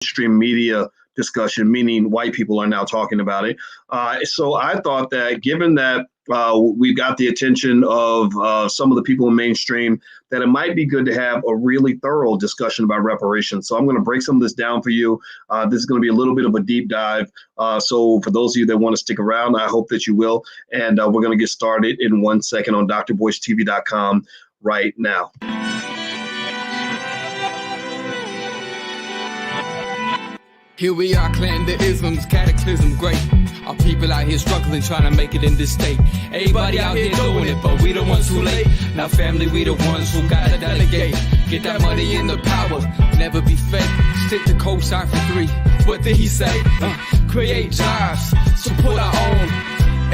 mainstream media discussion, meaning white people are now talking about it. So I thought that given that we got the attention of some of the people in mainstream, that it might be good to have a really thorough discussion about reparations. So I'm going to break some of this down for you. This is going to be a little bit of a deep dive. So for those of you that want to stick around, I hope that you will. And we're going to get started in 1 second on drboycetv.com right now. Here we are, clan the isms, cataclysm, great. Our people out here struggling, trying to make it in this state. Everybody out here doing it, but we the ones who late. Now family, we the ones who gotta delegate. Get that money in the power, never be fake. Stick to cosign for 3. What did he say? Create jobs, support our own.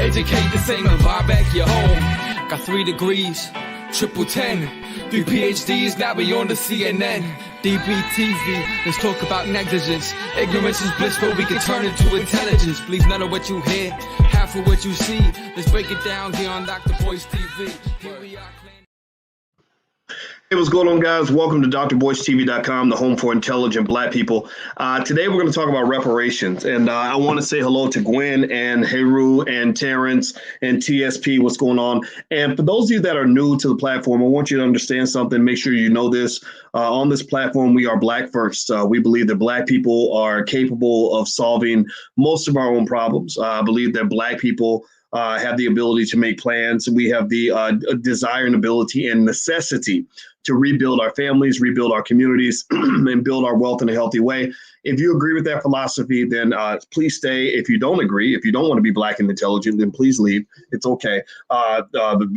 Educate the same and buy back your home. Got 3 degrees, triple 10. 3 PhDs, now we on the CNN. DBTV, let's talk about negligence. Ignorance is bliss, but we can turn it to intelligence. Believe none of what you hear, half of what you see. Let's break it down here on Dr. Boyce TV. Here we are. Hey, what's going on, guys? Welcome to drboycetv.com, the home for intelligent Black people. Today, we're going to talk about reparations. And I want to say hello to Gwen and Heru and Terrence and TSP. What's going on? And for those of you that are new to the platform, I want you to understand something. Make sure you know this. On this platform, we are Black first. We believe that Black people are capable of solving most of our own problems. I believe that Black people have the ability to make plans. We have the desire and ability and necessity to rebuild our families, rebuild our communities, and build our wealth in a healthy way. If you agree with that philosophy, then please stay. If you don't agree, if you don't want to be Black and intelligent, then please leave. It's okay.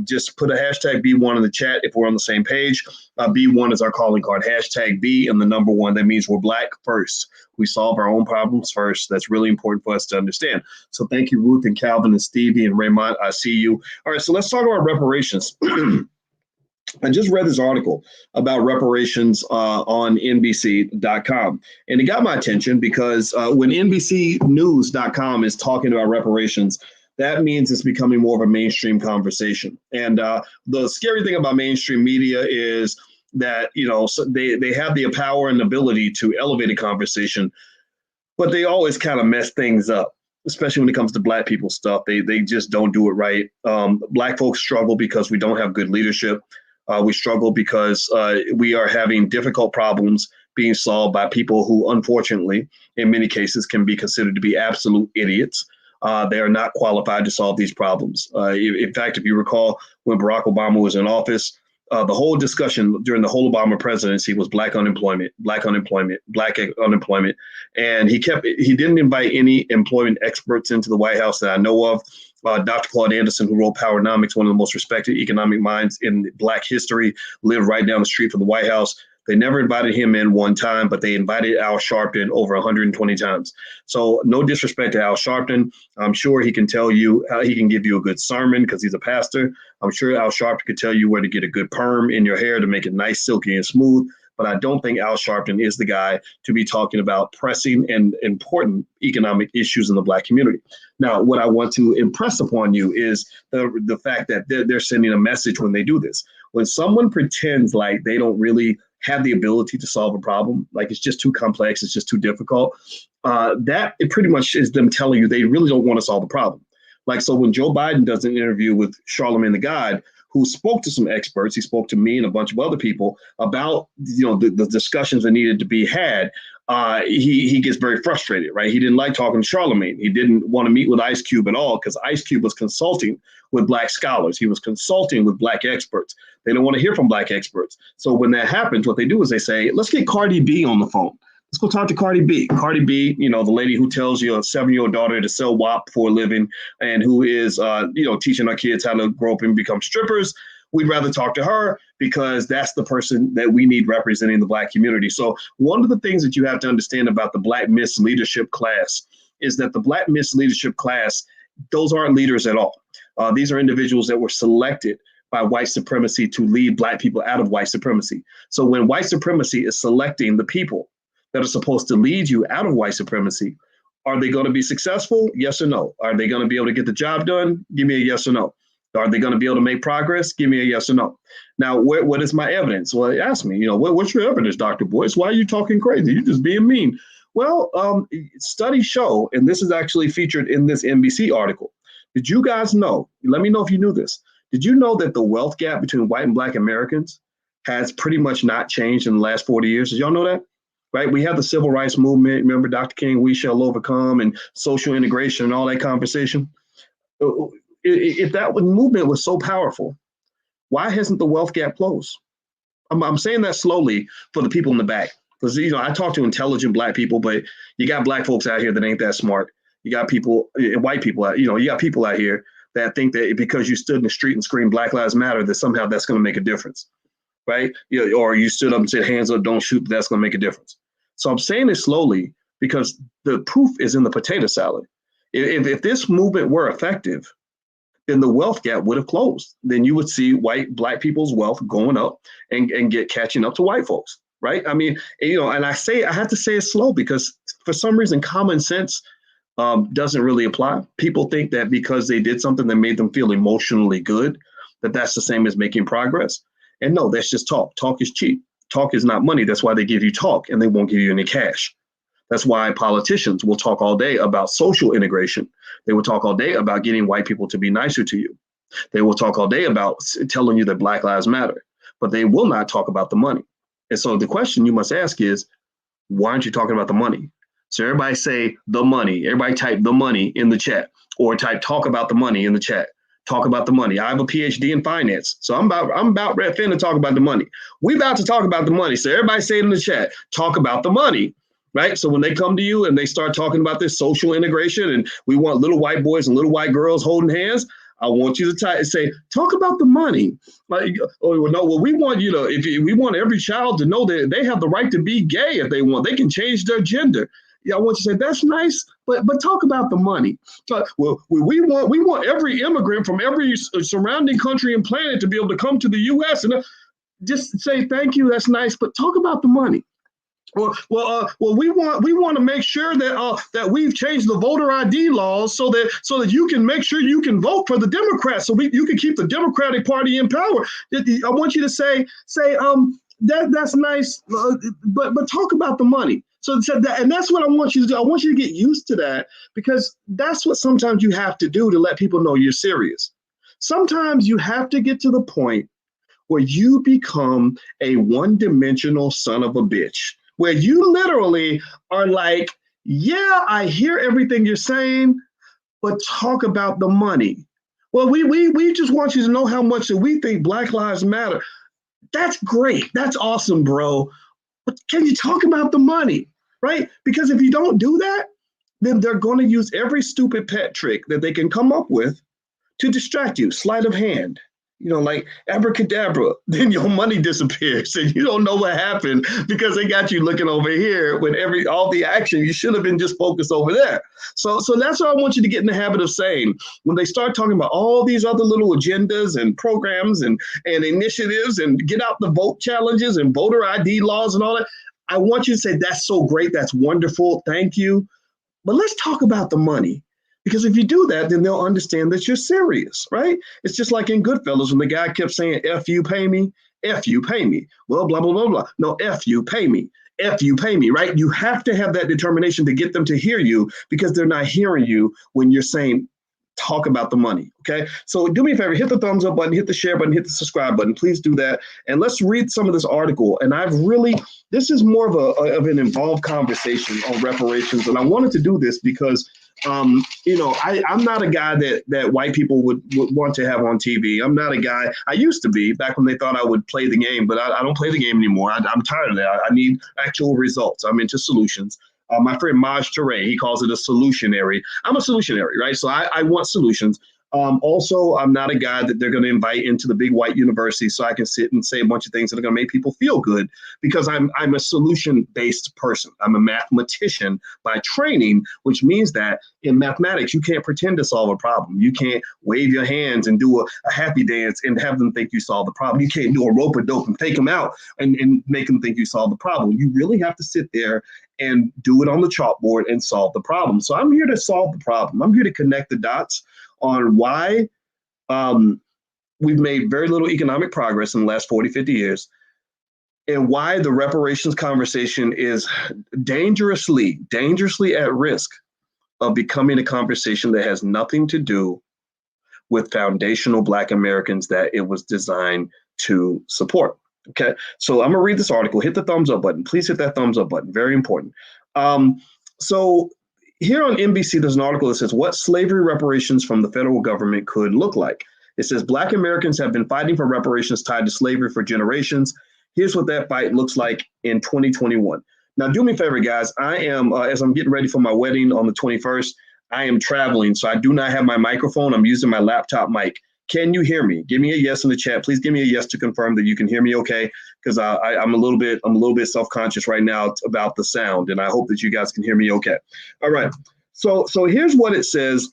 Just put a hashtag B1 in the chat if we're on the same page. B1 is our calling card. Hashtag B and the number 1. That means we're Black first. We solve our own problems first. That's really important for us to understand. So thank you, Ruth and Calvin and Stevie and Raymond. I see you. All right, so let's talk about reparations. I just read this article about reparations on NBC.com, and it got my attention because when NBCnews.com is talking about reparations, that means it's becoming more of a mainstream conversation. And the scary thing about mainstream media is that, you know, so they have the power and ability to elevate a conversation, but they always kind of mess things up, especially when it comes to Black people stuff. They just don't do it right. Black folks struggle because we don't have good leadership. We struggle because we are having difficult problems being solved by people who, unfortunately, in many cases, can be considered to be absolute idiots. They are not qualified to solve these problems. In fact, if you recall, when Barack Obama was in office, the whole discussion during the whole Obama presidency was Black unemployment. And he didn't invite any employment experts into the White House that I know of. Dr. Claude Anderson, who wrote Powernomics, one of the most respected economic minds in Black history, lived right down the street from the White House. They never invited him in one time, but they invited Al Sharpton over 120 times. So no disrespect to Al Sharpton. I'm sure he can tell you how he can give you a good sermon because he's a pastor. I'm sure Al Sharpton could tell you where to get a good perm in your hair to make it nice, silky, and smooth. But I don't think Al Sharpton is the guy to be talking about pressing and important economic issues in the Black community. Now, what I want to impress upon you is the fact that they're sending a message when they do this. When someone pretends like they don't really have the ability to solve a problem, like it's just too complex, it's just too difficult, that it pretty much is them telling you they really don't want to solve the problem. Like, so when Joe Biden does an interview with Charlemagne the God, who spoke to some experts, he spoke to me and a bunch of other people about, you know, the discussions that needed to be had. He gets very frustrated, right? He didn't like talking to Charlemagne. He didn't want to meet with Ice Cube at all because Ice Cube was consulting with Black scholars. He was consulting with Black experts. They don't want to hear from Black experts. So when that happens, what they do is they say, let's get Cardi B on the phone. Let's go talk to Cardi B. Cardi B, you know, the lady who tells your 7-year-old daughter to sell WAP for a living and who is, teaching our kids how to grow up and become strippers. We'd rather talk to her because that's the person that we need representing the Black community. So one of the things that you have to understand about the Black Miss Leadership class is that the Black Miss Leadership class, those aren't leaders at all. These are individuals that were selected by white supremacy to lead Black people out of white supremacy. So when white supremacy is selecting the people that are supposed to lead you out of white supremacy, are they going to be successful? Yes or no? Are they going to be able to get the job done? Give me a yes or no. Are they going to be able to make progress? Give me a yes or no. Now, what is my evidence? Well, ask me, what's your evidence, Dr. Boyce? Why are you talking crazy? You're just being mean. Well, studies show, and this is actually featured in this NBC article. Did you guys know? Let me know if you knew this. Did you know that the wealth gap between white and black Americans has pretty much not changed in the last 40 years? Did y'all know that? Right? We have the civil rights movement. Remember Dr. King, we shall overcome, and social integration and all that conversation. If that movement was so powerful, why hasn't the wealth gap closed? I'm saying that slowly for the people in the back. Because, I talk to intelligent black people, but you got black folks out here that ain't that smart. You got people, white people, you got people out here that think that because you stood in the street and screamed Black Lives Matter, that somehow that's going to make a difference, right? Or you stood up and said, hands up, don't shoot, that's going to make a difference. So I'm saying this slowly because the proof is in the potato salad. If this movement were effective, then the wealth gap would have closed. Then you would see black people's wealth going up and catching up to white folks. Right. I mean, and I have to say it slow because for some reason, common sense doesn't really apply. People think that because they did something that made them feel emotionally good, that's the same as making progress. And no, that's just talk. Talk is cheap. Talk is not money. That's why they give you talk and they won't give you any cash. That's why politicians will talk all day about social integration. They will talk all day about getting white people to be nicer to you. They will talk all day about telling you that Black Lives Matter, but they will not talk about the money. And so the question you must ask is, why aren't you talking about the money? So everybody say the money. Everybody type the money in the chat or type talk about the money in the chat. Talk about the money. I have a PhD in finance. So I'm about Red Fin to talk about the money. We about to talk about the money. So everybody say it in the chat, talk about the money. Right. So when they come to you and they start talking about this social integration and we want little white boys and little white girls holding hands, I want you to say, talk about the money. Like, we want you to, we want every child to know that they have the right to be gay if they want. They can change their gender. Yeah, I want you to say that's nice, but talk about the money. We want every immigrant from every surrounding country and planet to be able to come to the U.S. and just say thank you. That's nice, but talk about the money. We want to make sure that we've changed the voter ID laws so that you can make sure you can vote for the Democrats, so you can keep the Democratic Party in power. I want you to say that's nice, but talk about the money. So that, and that's what I want you to do. I want you to get used to that because that's what sometimes you have to do to let people know you're serious. Sometimes you have to get to the point where you become a one-dimensional son of a bitch, where you literally are like, yeah, I hear everything you're saying, but talk about the money. Well, we just want you to know how much that we think Black Lives Matter. That's great. That's awesome, bro. But can you talk about the money, right? Because if you don't do that, then they're going to use every stupid pet trick that they can come up with to distract you. Sleight of hand. Like abracadabra, then your money disappears and you don't know what happened because they got you looking over here with all the action. You should have been just focused over there. So that's what I want you to get in the habit of saying. When they start talking about all these other little agendas and programs and initiatives and get out the vote challenges and voter ID laws and all that, I want you to say, that's so great. That's wonderful. Thank you. But let's talk about the money. Because if you do that, then they'll understand that you're serious, right? It's just like in Goodfellas when the guy kept saying, F you, pay me, F you, pay me. Well, blah, blah, blah, blah. No, F you, pay me, F you, pay me, right? You have to have that determination to get them to hear you because they're not hearing you when you're saying, talk about the money, okay? So do me a favor, hit the thumbs up button, hit the share button, hit the subscribe button. Please do that. And let's read some of this article. And this is more of an involved conversation on reparations. And I wanted to do this because I'm not a guy that white people would want to have on TV. I'm not a guy, I used to be back when they thought I would play the game, but I don't play the game anymore. I'm tired of that. I need actual results. I'm into solutions. My friend Maj Toure, he calls it a solutionary. I'm a solutionary, right? So I want solutions. Also, I'm not a guy that they're going to invite into the big white university so I can sit and say a bunch of things that are going to make people feel good because I'm a solution-based person. I'm a mathematician by training, which means that in mathematics, you can't pretend to solve a problem. You can't wave your hands and do a happy dance and have them think you solved the problem. You can't do a rope-a-dope and take them out and make them think you solved the problem. You really have to sit there and do it on the chalkboard and solve the problem. So I'm here to solve the problem. I'm here to connect the dots on why we've made very little economic progress in the last 40, 50 years. and why the reparations conversation is dangerously at risk of becoming a conversation that has nothing to do with foundational Black Americans that it was designed to support. Okay, so I'm gonna read this article. Hit the thumbs up button. Please hit that thumbs up button. Very important. So here on NBC, there's an article that says what slavery reparations from the federal government could look like. It says Black Americans have been fighting for reparations tied to slavery for generations. Here's what that fight looks like in 2021. Now, do me a favor, guys. I am, as I'm getting ready for my wedding on the 21st, I am traveling, so I do not have my microphone. I'm using my laptop mic. Can you hear me? Give me a yes in the chat. Please give me a yes to confirm that you can hear me okay, because I'm a little bit self-conscious right now about the sound, and I hope that you guys can hear me okay. All right. So here's what it says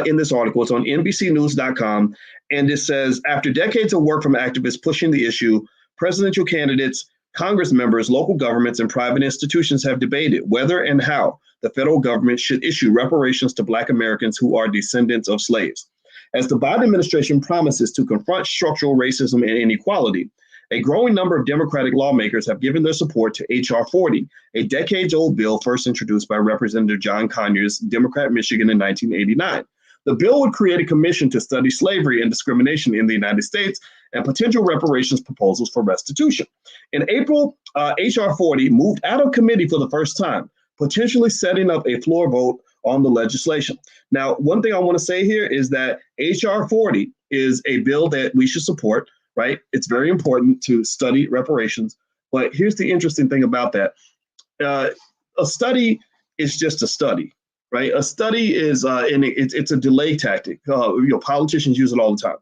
in this article. It's on NBCnews.com, and it says, after decades of work from activists pushing the issue, presidential candidates, Congress members, local governments, and private institutions have debated whether and how the federal government should issue reparations to Black Americans who are descendants of slaves. As the Biden administration promises to confront structural racism and inequality, a growing number of Democratic lawmakers have given their support to H.R. 40, a decades-old bill first introduced by Representative John Conyers, Democrat, Michigan, in 1989. The bill would create a commission to study slavery and discrimination in the United States and potential reparations proposals for restitution. In April, H.R. 40 moved out of committee for the first time, potentially setting up a floor vote on the legislation. Now, one thing I want to say here is that H.R. 40 is a bill that we should support, right? It's very important to study reparations. But here's the interesting thing about that. A study is just a study, right? A study is, and it's a delay tactic. Politicians use it all the time.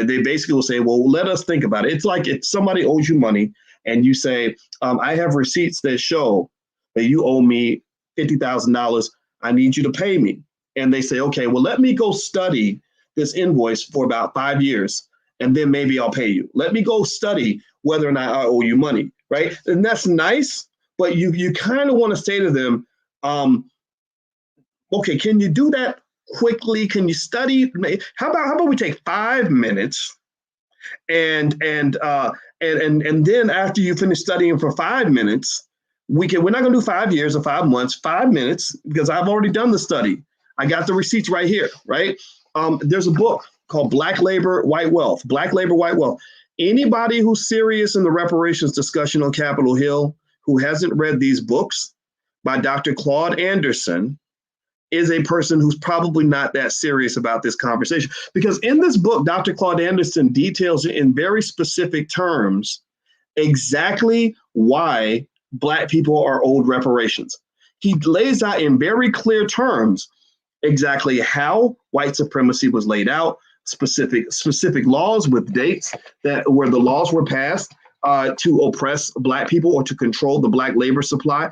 They basically will say, well, let us think about it. It's like if somebody owes you money and you say, I have receipts that show that you owe me $50,000. I need you to pay me. And they say, okay, well, let me go study this invoice for about 5 years, and then maybe I'll pay you. Let me go study whether or not I owe you money, right? And that's nice, but you kind of want to say to them, okay, can you do that quickly? Can you study? How about we take 5 minutes, and then after you finish studying for 5 minutes, we're not going to do 5 years or 5 months, 5 minutes, because I've already done the study. I got the receipts right here, right? There's a book called Black Labor, White Wealth. Black Labor, White Wealth. Anybody who's serious in the reparations discussion on Capitol Hill who hasn't read these books by Dr. Claude Anderson is a person who's probably not that serious about this conversation. Because in this book, Dr. Claude Anderson details in very specific terms exactly why Black people are owed reparations. He lays out in very clear terms exactly how white supremacy was laid out, specific laws with dates that where the laws were passed to oppress Black people or to control the Black labor supply.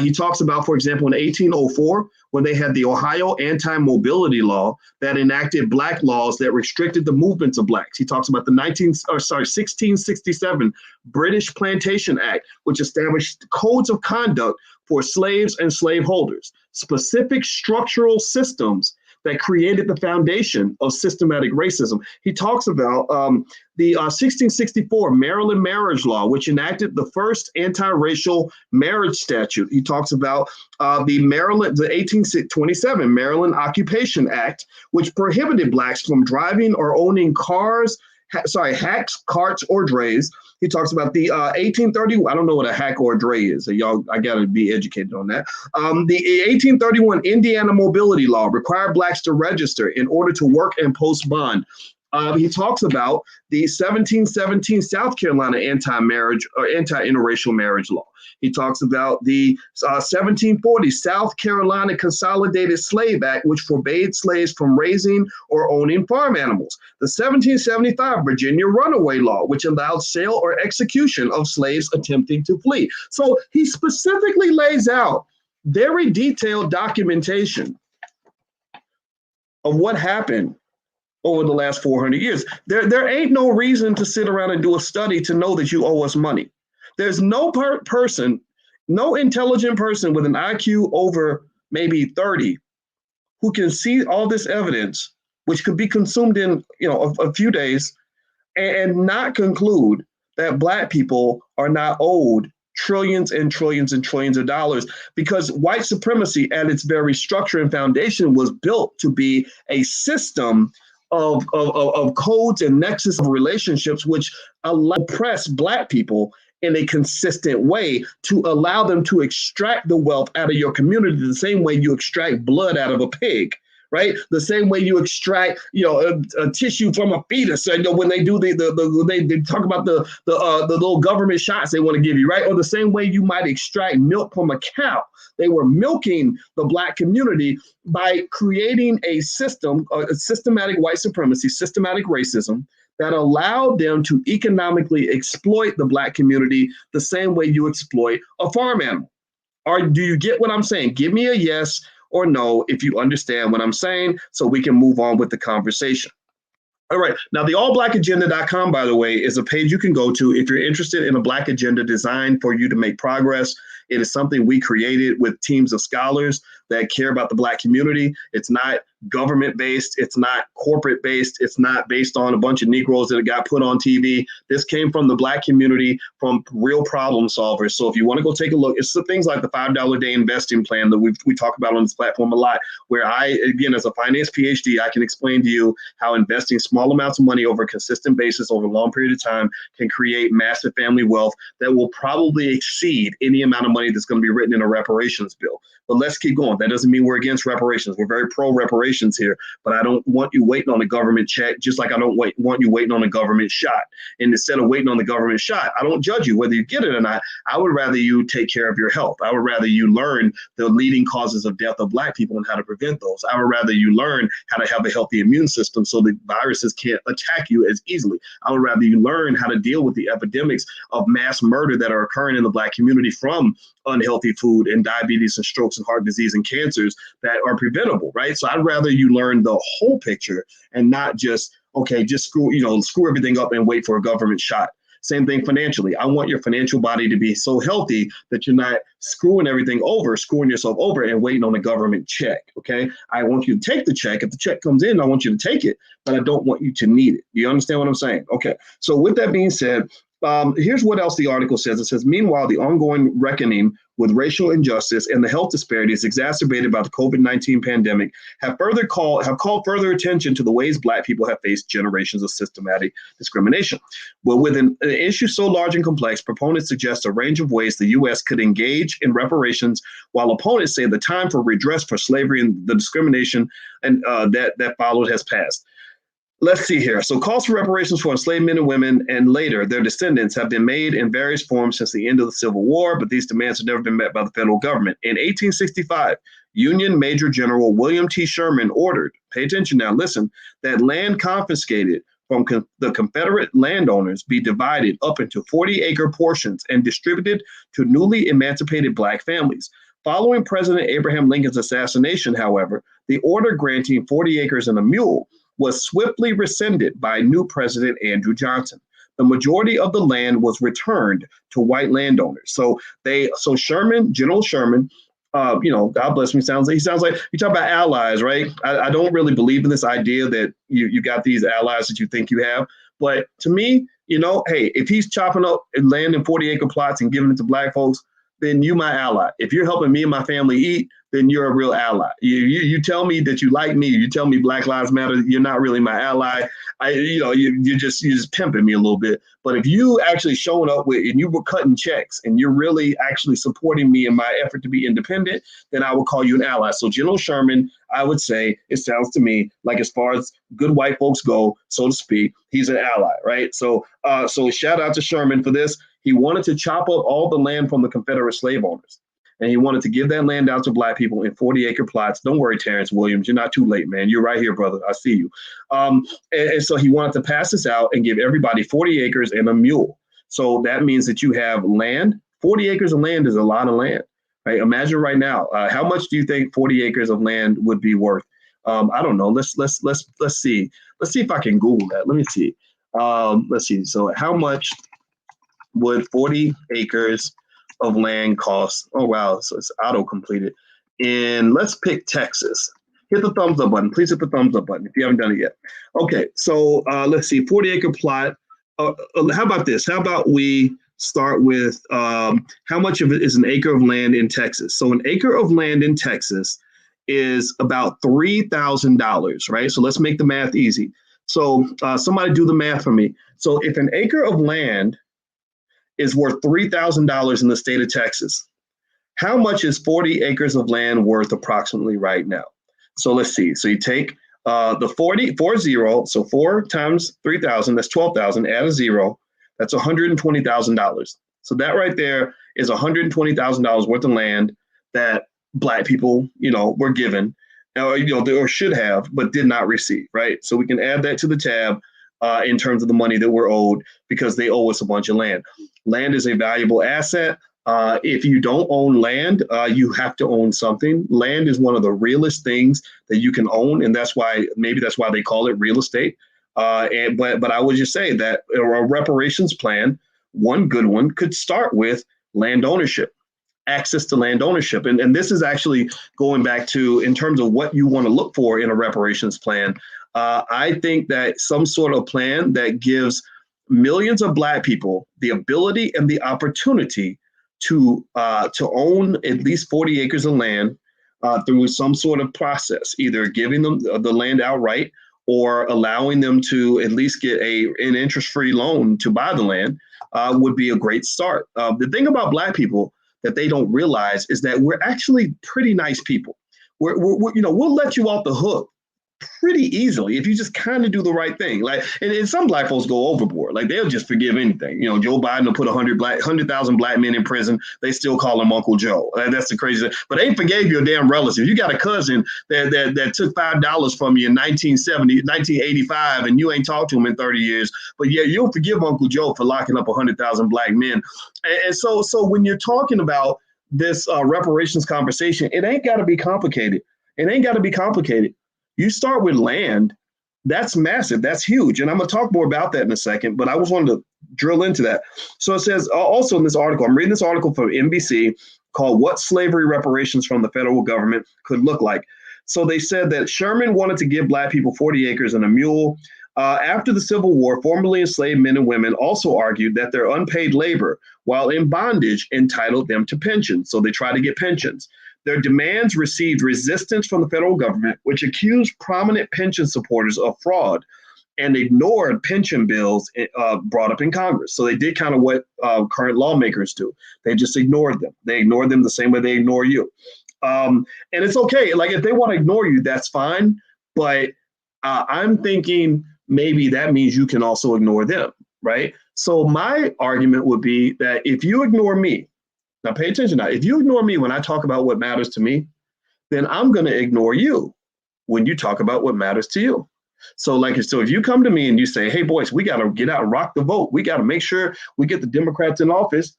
He talks about, for example, in 1804, when they had the Ohio Anti-Mobility Law that enacted Black laws that restricted the movements of Blacks. He talks about the 1667 British Plantation Act, which established codes of conduct for slaves and slaveholders, specific structural systems that created the foundation of systematic racism. He talks about the 1664 Maryland marriage law, which enacted the first anti-racial marriage statute. He talks about the 1827 Maryland Occupation Act, which prohibited Blacks from driving or owning cars, hacks, carts, or drays. He talks about the 1830, I don't know what a hack or a dray is, so y'all, I gotta be educated on that. The 1831 Indiana Mobility Law required Blacks to register in order to work and post bond. He talks about the 1717 South Carolina anti-marriage or anti-interracial marriage law. He talks about the 1740 South Carolina Consolidated Slave Act, which forbade slaves from raising or owning farm animals. The 1775 Virginia Runaway Law, which allowed sale or execution of slaves attempting to flee. So he specifically lays out very detailed documentation of what happened over the last 400 years. There ain't no reason to sit around and do a study to know that you owe us money. There's no person, no intelligent person with an IQ over maybe 30 who can see all this evidence, which could be consumed in a few days, and not conclude that Black people are not owed trillions and trillions and trillions of dollars, because white supremacy at its very structure and foundation was built to be a system of codes and nexus of relationships which oppress Black people in a consistent way to allow them to extract the wealth out of your community the same way you extract blood out of a pig. Right, the same way you extract, a tissue from a fetus. When they do they talk about the little government shots they want to give you, right? Or the same way you might extract milk from a cow. They were milking the Black community by creating a system, a systematic white supremacy, systematic racism that allowed them to economically exploit the Black community the same way you exploit a farm animal. Do you get what I'm saying? Give me a yes or no if you understand what I'm saying, so we can move on with the conversation. All right. Now, the allblackagenda.com, by the way, is a page you can go to if you're interested in a Black agenda designed for you to make progress. It is something we created with teams of scholars that care about the Black community. It's not government-based. It's not corporate-based. It's not based on a bunch of Negroes that got put on TV. This came from the Black community, from real problem solvers. So if you want to go take a look, it's the things like the $5 a day investing plan that we talk about on this platform a lot, where I, again, as a finance PhD, I can explain to you how investing small amounts of money over a consistent basis over a long period of time can create massive family wealth that will probably exceed any amount of money that's going to be written in a reparations bill. But let's keep going. That doesn't mean we're against reparations. We're very pro reparations here, but I don't want you waiting on a government check, just like I don't want you waiting on a government shot. And instead of waiting on the government shot, I don't judge you whether you get it or not. I would rather you take care of your health. I would rather you learn the leading causes of death of Black people and how to prevent those. I would rather you learn how to have a healthy immune system so that viruses can't attack you as easily. I would rather you learn how to deal with the epidemics of mass murder that are occurring in the Black community from unhealthy food and diabetes and strokes and heart disease and cancers that are preventable, right? So I'd rather you learn the whole picture and not just screw everything up and wait for a government shot. Same thing financially. I want your financial body to be so healthy that you're not screwing yourself over and waiting on a government check, okay? I want you to take the check. If the check comes in, I want you to take it, but I don't want you to need it. Do you understand what I'm saying? Okay, so with that being said, here's what else the article says. It says, meanwhile, the ongoing reckoning with racial injustice and the health disparities exacerbated by the COVID-19 pandemic have called further attention to the ways Black people have faced generations of systematic discrimination. Well, with an issue so large and complex, proponents suggest a range of ways the U.S. could engage in reparations, while opponents say the time for redress for slavery and the discrimination and that followed has passed. Let's see here. So calls for reparations for enslaved men and women and later their descendants have been made in various forms since the end of the Civil War, but these demands have never been met by the federal government. In 1865, Union Major General William T. Sherman ordered, pay attention now, listen, that land confiscated from the Confederate landowners be divided up into 40-acre portions and distributed to newly emancipated Black families. Following President Abraham Lincoln's assassination, however, the order granting 40 acres and a mule was swiftly rescinded by new President Andrew Johnson. The majority of the land was returned to white landowners. So Sherman, General Sherman, God bless him. He sounds like you talk about allies, right? I don't really believe in this idea that you got these allies that you think you have. But to me, hey, if he's chopping up land in 40-acre plots and giving it to Black folks, then you my ally. If you're helping me and my family eat, then you're a real ally. You tell me that you like me, you tell me Black Lives Matter, you're not really my ally. You're just pimping me a little bit. But if you actually showing up and you were cutting checks and you're really actually supporting me in my effort to be independent, then I would call you an ally. So General Sherman, I would say, it sounds to me like as far as good white folks go, so to speak, he's an ally, right? So shout out to Sherman for this. He wanted to chop up all the land from the Confederate slave owners. And he wanted to give that land out to Black people in 40-acre plots. Don't worry, Terrence Williams, you're not too late, man. You're right here, brother. I see you. And so he wanted to pass this out and give everybody 40 acres and a mule. So that means that you have land. 40 acres of land is a lot of land, right? Imagine right now, how much do you think 40 acres of land would be worth? I don't know. Let's see. Let's see if I can Google that. Let me see. Let's see. So how much would 40 acres of land cost? Oh, wow. So it's auto-completed. And let's pick Texas. Hit the thumbs up button. Please hit the thumbs up button if you haven't done it yet. Okay, so let's see. 40-acre plot how about this? How about we start with how much of it is an acre of land in Texas? So an acre of land in Texas is about $3,000, right? So let's make the math easy. So somebody do the math for me. So if an acre of land is worth $3,000 in the state of Texas, how much is 40 acres of land worth approximately right now? So let's see. So you take the 40, so 4 times 3,000, that's 12,000, add a zero, that's $120,000. So that right there is $120,000 worth of land that Black people, were given, or should have, but did not receive, right? So we can add that to the tab in terms of the money that we're owed because they owe us a bunch of land. Land is a valuable asset. If you don't own land, you have to own something. Land is one of the realest things that you can own, and that's why they call it real estate. But I would just say that a reparations plan, one good one, could start with land ownership, access to land ownership. And this is actually going back to, in terms of what you want to look for in a reparations plan, I think that some sort of plan that gives millions of Black people the ability and the opportunity to own at least 40 acres of land through some sort of process, either giving them the land outright or allowing them to at least get an interest-free loan to buy the land would be a great start. The thing about Black people that they don't realize is that we're actually pretty nice people. We'll let you off the hook pretty easily if you just kind of do the right thing. Like, and some Black folks go overboard. Like, they'll just forgive anything. Joe Biden will put 100,000 Black men in prison. They still call him Uncle Joe. That's the crazy thing. But they forgave your damn relative. You got a cousin that took $5 from you in 1985, and you ain't talked to him in 30 years. But yeah, you'll forgive Uncle Joe for locking up 100,000 Black men. And so when you're talking about this reparations conversation, it ain't got to be complicated. You start with land. That's massive. That's huge. And I'm going to talk more about that in a second, but I just wanted to drill into that. So it says also in this article, I'm reading this article from NBC called What Slavery Reparations from the Federal Government Could Look Like. So they said that Sherman wanted to give Black people 40 acres and a mule. After the Civil War, formerly enslaved men and women also argued that their unpaid labor while in bondage entitled them to pensions. So they tried to get pensions. Their demands received resistance from the federal government, which accused prominent pension supporters of fraud and ignored pension bills brought up in Congress. So they did kind of what current lawmakers do. They just ignored them. They ignored them the same way they ignore you. And it's okay. Like, if they want to ignore you, that's fine. But I'm thinking maybe that means you can also ignore them, right? So my argument would be that if you ignore me, now pay attention now, if you ignore me when I talk about what matters to me, then I'm going to ignore you when you talk about what matters to you. So if you come to me and you say, hey, boys, we got to get out and rock the vote. We got to make sure we get the Democrats in office.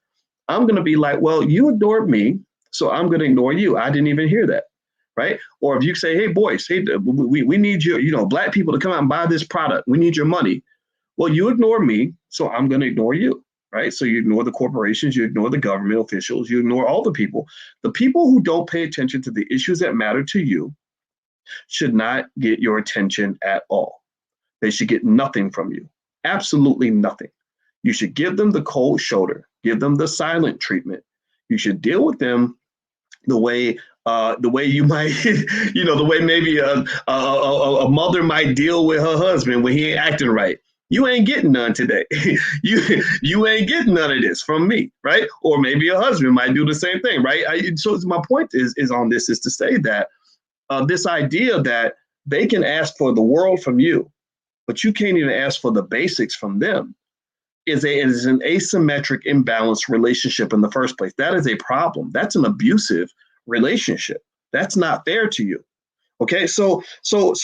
I'm going to be like, well, you ignored me, so I'm going to ignore you. I didn't even hear that. Right. Or if you say, hey, boys, we need you, Black people to come out and buy this product. We need your money. Well, you ignore me, so I'm going to ignore you. Right. So you ignore the corporations, you ignore the government officials, you ignore all the people. The people who don't pay attention to the issues that matter to you should not get your attention at all. They should get nothing from you. Absolutely nothing. You should give them the cold shoulder, give them the silent treatment. You should deal with them the way you might, the way maybe a mother might deal with her husband when he ain't acting right. You ain't getting none today. you ain't getting none of this from me, right? Or maybe a husband might do the same thing, right? So my point is to say that this idea that they can ask for the world from you, but you can't even ask for the basics from them is an asymmetric, imbalanced relationship in the first place. That is a problem. That's an abusive relationship. That's not fair to you. Okay, so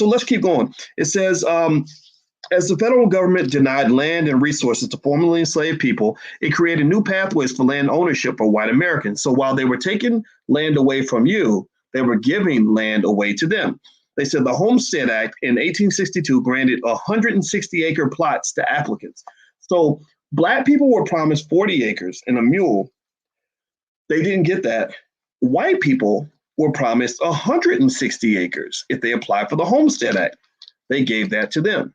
let's keep going. It says, as the federal government denied land and resources to formerly enslaved people, it created new pathways for land ownership for white Americans. So while they were taking land away from you, they were giving land away to them. They said the Homestead Act in 1862 granted 160-acre plots to applicants. So Black people were promised 40 acres and a mule. They didn't get that. White people were promised 160 acres if they applied for the Homestead Act. They gave that to them.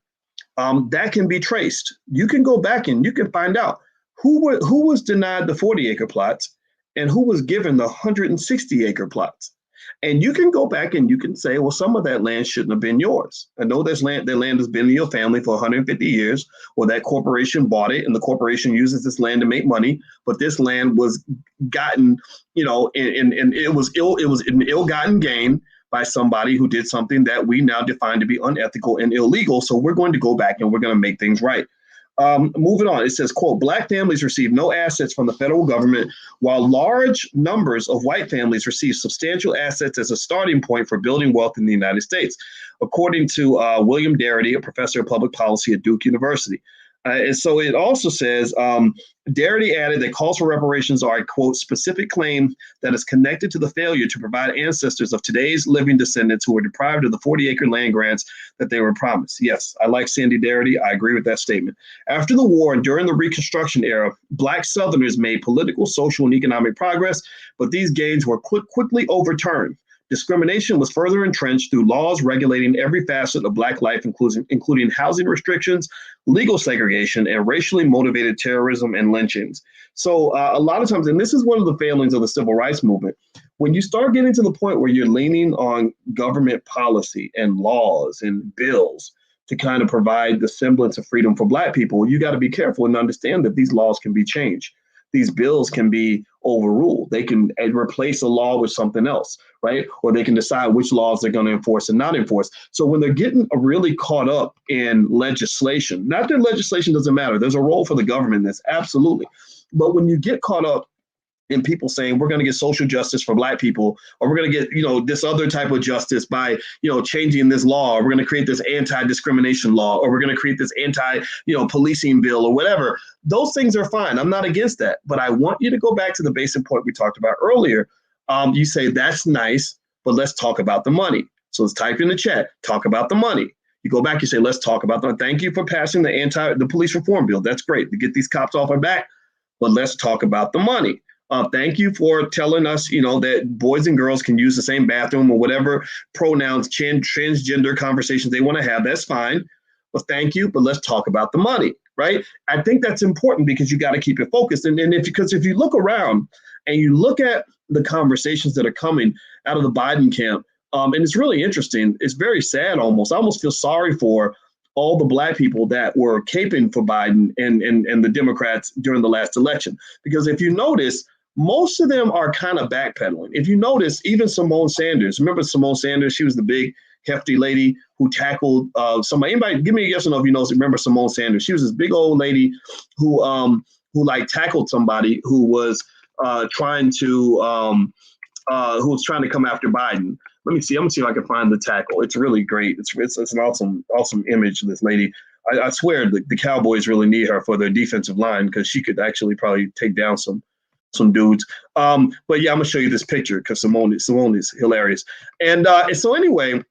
that can be traced. You can go back and you can find out who was denied the 40-acre plots and who was given the 160-acre plots. And you can go back and you can say, well, some of that land shouldn't have been yours. I know that land has been in your family for 150 years, or that corporation bought it and the corporation uses this land to make money, but this land was gotten, and it was an ill-gotten gain by somebody who did something that we now define to be unethical and illegal. So we're going to go back and we're going to make things right. Moving on, it says, quote, Black families receive no assets from the federal government, while large numbers of white families receive substantial assets as a starting point for building wealth in the United States, according to William Darity, a professor of public policy at Duke University. And so it also says, Darity added that calls for reparations are a, quote, specific claim that is connected to the failure to provide ancestors of today's living descendants who were deprived of the 40-acre land grants that they were promised. Yes, I like Sandy Darity. I agree with that statement. After the war and during the Reconstruction era, Black Southerners made political, social, and economic progress, but these gains were quickly overturned. Discrimination was further entrenched through laws regulating every facet of Black life, including housing restrictions, legal segregation, and racially motivated terrorism and lynchings. So a lot of times, and this is one of the failings of the civil rights movement, when you start getting to the point where you're leaning on government policy and laws and bills to kind of provide the semblance of freedom for Black people, you got to be careful and understand that these laws can be changed. These bills can be overruled. They can replace a law with something else, right? Or they can decide which laws they're going to enforce and not enforce. So when they're getting really caught up in legislation, not that legislation doesn't matter. There's a role for the government in this, absolutely. But when you get caught up in people saying we're going to get social justice for Black people, or we're going to get, this other type of justice by, changing this law, or we're going to create this anti-discrimination law, or we're going to create this policing bill or whatever. Those things are fine. I'm not against that. But I want you to go back to the basic point we talked about earlier. You say, that's nice, but let's talk about the money. So let's type in the chat, talk about the money. You go back, you say, let's talk about the, thank you for passing the police reform bill. That's great to get these cops off our back, but let's talk about the money. Thank you for telling us, that boys and girls can use the same bathroom or whatever pronouns, transgender conversations they want to have. That's fine. But thank you. But let's talk about the money, right? I think that's important because you got to keep it focused. And if you look around and you look at the conversations that are coming out of the Biden camp, and it's really interesting. It's very sad almost. I almost feel sorry for all the Black people that were caping for Biden and the Democrats during the last election. Because if you notice, most of them are kind of backpedaling. If you notice, even Simone Sanders, remember Simone Sanders? She was the big, hefty lady who tackled somebody. Anybody, give me a yes or no if you remember Simone Sanders. She was this big old lady who tackled somebody who was trying to come after Biden. Let me see. I'm gonna see if I can find the tackle. It's really great. It's an awesome image of this lady. I swear the Cowboys really need her for their defensive line because she could actually probably take down some dudes. But yeah, I'm gonna show you this picture because Simone is hilarious. And so anyway,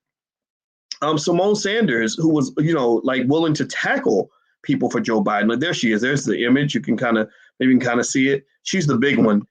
Simone Sanders, who was, willing to tackle people for Joe Biden. Like there she is. There's the image. You can kind of see it. She's the big one.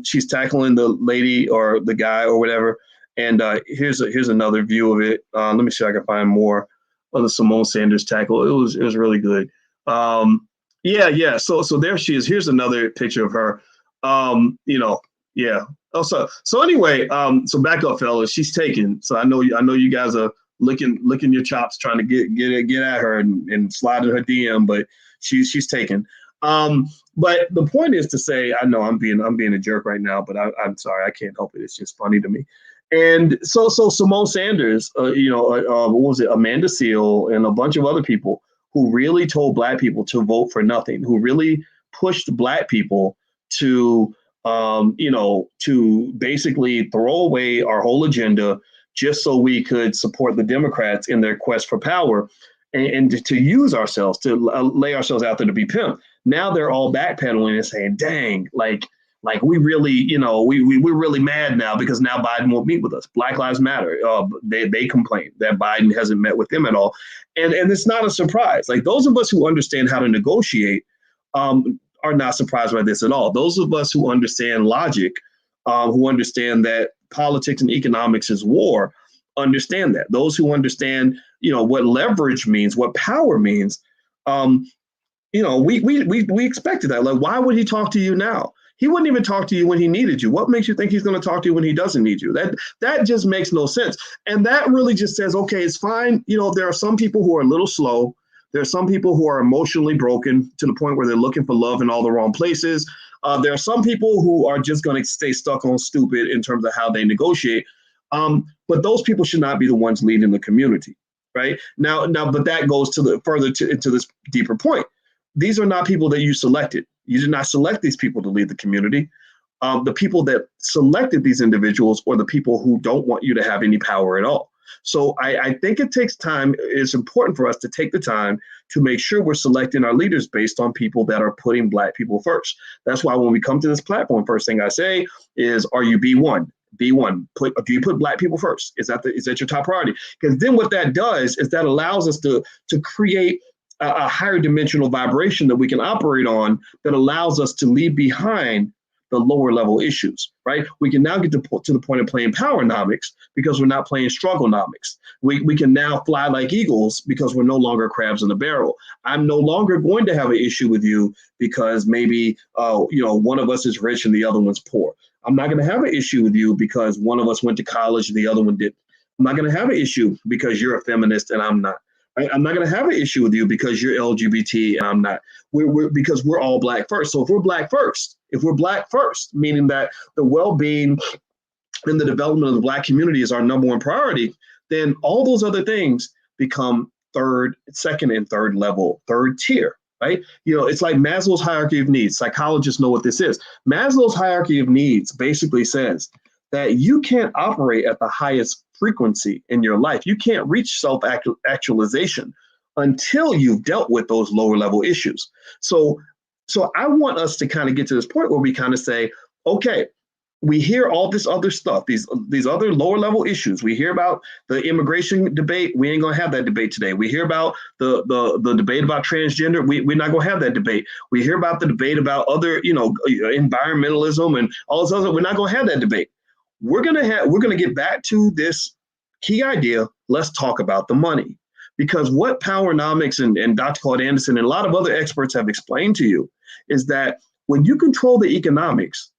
She's tackling the lady or the guy or whatever. And here's another view of it. Let me see if I can find more of the Simone Sanders tackle. It was really good. Yeah. So there she is. Here's another picture of her. Yeah. Oh, so anyway, so back up, fellas. She's taken. So I know you guys are licking your chops, trying to get at her and slide in her DM, but she's taken. But the point is to say, I know I'm being a jerk right now, but I'm sorry, I can't help it. It's just funny to me. And so Simone Sanders, what was it, Amanda Seale and a bunch of other people who really told Black people to vote for nothing, who really pushed Black people to basically throw away our whole agenda just so we could support the Democrats in their quest for power and to use ourselves, to lay ourselves out there to be pimped. Now they're all backpedaling and saying, dang, like we really, we're really mad now because now Biden won't meet with us. Black Lives Matter. They complain that Biden hasn't met with them at all. And it's not a surprise. Like those of us who understand how to negotiate are not surprised by this at all. Those of us who understand logic, who understand that politics and economics is war, understand that. Those who understand, what leverage means, what power means, we expected that. Like, why would he talk to you now? He wouldn't even talk to you when he needed you. What makes you think he's going to talk to you when he doesn't need you? That just makes no sense. And that really just says, okay, it's fine. There are some people who are a little slow. There are some people who are emotionally broken to the point where they're looking for love in all the wrong places. There are some people who are just going to stay stuck on stupid in terms of how they negotiate. But those people should not be the ones leading the community, right? Now, but that goes into this deeper point. These are not people that you selected. You did not select these people to lead the community. The people that selected these individuals are the people who don't want you to have any power at all. So I think it takes time. It's important for us to take the time to make sure we're selecting our leaders based on people that are putting Black people first. That's why when we come to this platform, first thing I say is, are you B1? B1, do you put Black people first? Is that your top priority? Because then what that does is that allows us to create a higher dimensional vibration that we can operate on that allows us to leave behind the lower level issues, right? We can now get to the point of playing powernomics because we're not playing strugglenomics. We can now fly like eagles because we're no longer crabs in the barrel. I'm no longer going to have an issue with you because maybe one of us is rich and the other one's poor. I'm not going to have an issue with you because one of us went to college and the other one didn't. I'm not going to have an issue because you're a feminist and I'm not. I'm not going to have an issue with you because you're LGBT and I'm not. Because we're all Black first. So if we're Black first, meaning that the well-being and the development of the Black community is our number one priority, then all those other things become second and third level, third tier, right? It's like Maslow's hierarchy of needs. Psychologists know what this is. Maslow's hierarchy of needs basically says that you can't operate at the highest frequency in your life. You can't reach self-actualization until you've dealt with those lower level issues. So I want us to kind of get to this point where we kind of say, okay, we hear all this other stuff, these other lower level issues. We hear about the immigration debate. We ain't gonna have that debate today. We hear about the debate about transgender. We're not gonna have that debate. We hear about the debate about other, environmentalism and all this other. We're not gonna have that debate. We're gonna get back to this key idea. Let's talk about the money, because what Powernomics and Dr. Claude Anderson and a lot of other experts have explained to you is that when you control the economics,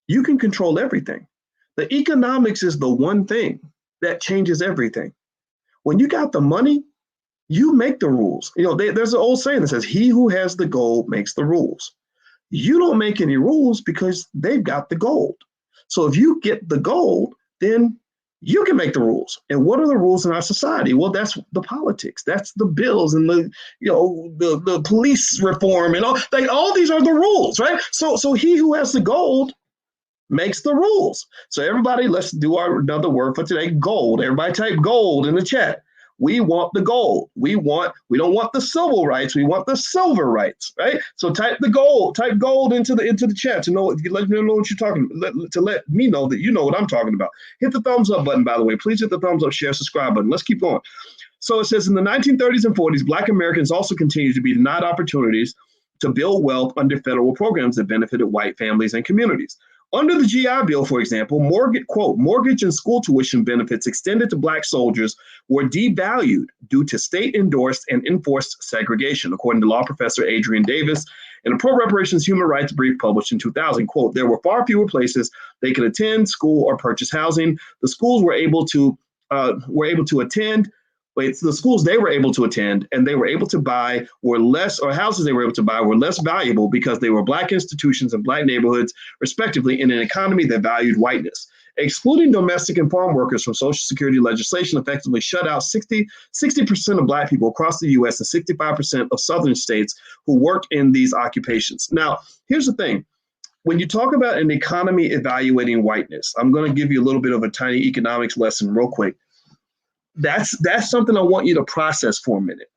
you can control everything. The economics is the one thing that changes everything. When you got the money, you make the rules. There's an old saying that says, "He who has the gold makes the rules." You don't make any rules because they've got the gold. So if you get the gold, then you can make the rules. And what are the rules in our society? Well, that's the politics. That's the bills and the police reform and all these are the rules, right? So he who has the gold makes the rules. So everybody, let's do another word for today, gold. Everybody type gold in the chat. We want the gold. We don't want the civil rights. We want the silver rights, right? So type gold into the chat to let me know what you're talking about, to let me know that you know what I'm talking about. Hit the thumbs up button, by the way. Please hit the thumbs up, share, subscribe button. Let's keep going. So it says in the 1930s and 40s, Black Americans also continued to be denied opportunities to build wealth under federal programs that benefited white families and communities. Under the GI Bill, for example, mortgage and school tuition benefits extended to Black soldiers were devalued due to state-endorsed and enforced segregation, according to law professor Adrian Davis in a pro-reparations human rights brief published in 2000. Quote, there were far fewer places they could attend school or purchase housing. The schools were able to attend. The schools they were able to attend and they were able to buy were less, or houses they were able to buy were less valuable because they were Black institutions and Black neighborhoods, respectively, in an economy that valued whiteness. Excluding domestic and farm workers from Social Security legislation effectively shut out 60% of Black people across the U.S. and 65% of Southern states who work in these occupations. Now, here's the thing. When you talk about an economy evaluating whiteness, I'm going to give you a little bit of a tiny economics lesson real quick. That's something I want you to process for a minute.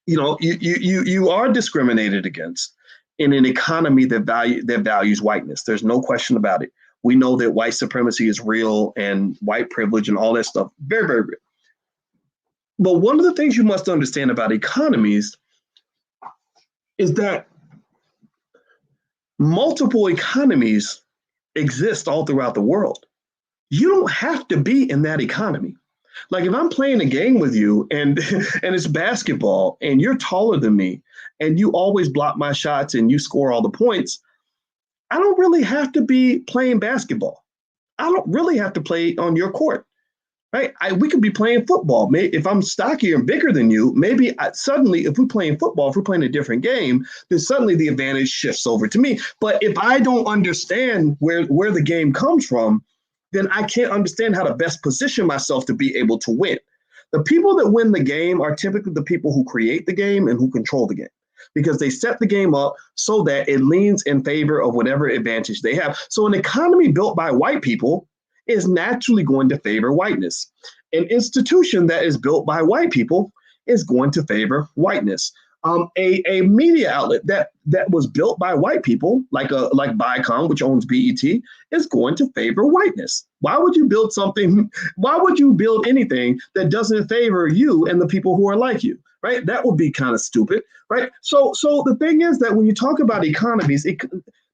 You are discriminated against in an economy that values whiteness. There's no question about it. We know that white supremacy is real and white privilege and all that stuff. Very, very real. But one of the things you must understand about economies is that multiple economies exist all throughout the world. You don't have to be in that economy. Like if I'm playing a game with you and and it's basketball and you're taller than me and you always block my shots and you score all the points, I don't really have to be playing basketball. I don't really have to play on your court. Right? We could be playing football. If I'm stockier and bigger than you, maybe suddenly, if we're playing football, if we're playing a different game, then suddenly the advantage shifts over to me. But if I don't understand where the game comes from, then I can't understand how to best position myself to be able to win. The people that win the game are typically the people who create the game and who control the game, because they set the game up so that it leans in favor of whatever advantage they have. So an economy built by white people is naturally going to favor whiteness. An institution that is built by white people is going to favor whiteness. A media outlet that was built by white people, like Viacom, which owns BET, is going to favor whiteness. Why would you build something? Why would you build anything that doesn't favor you and the people who are like you? Right? That would be kind of stupid, right? So the thing is that when you talk about economies,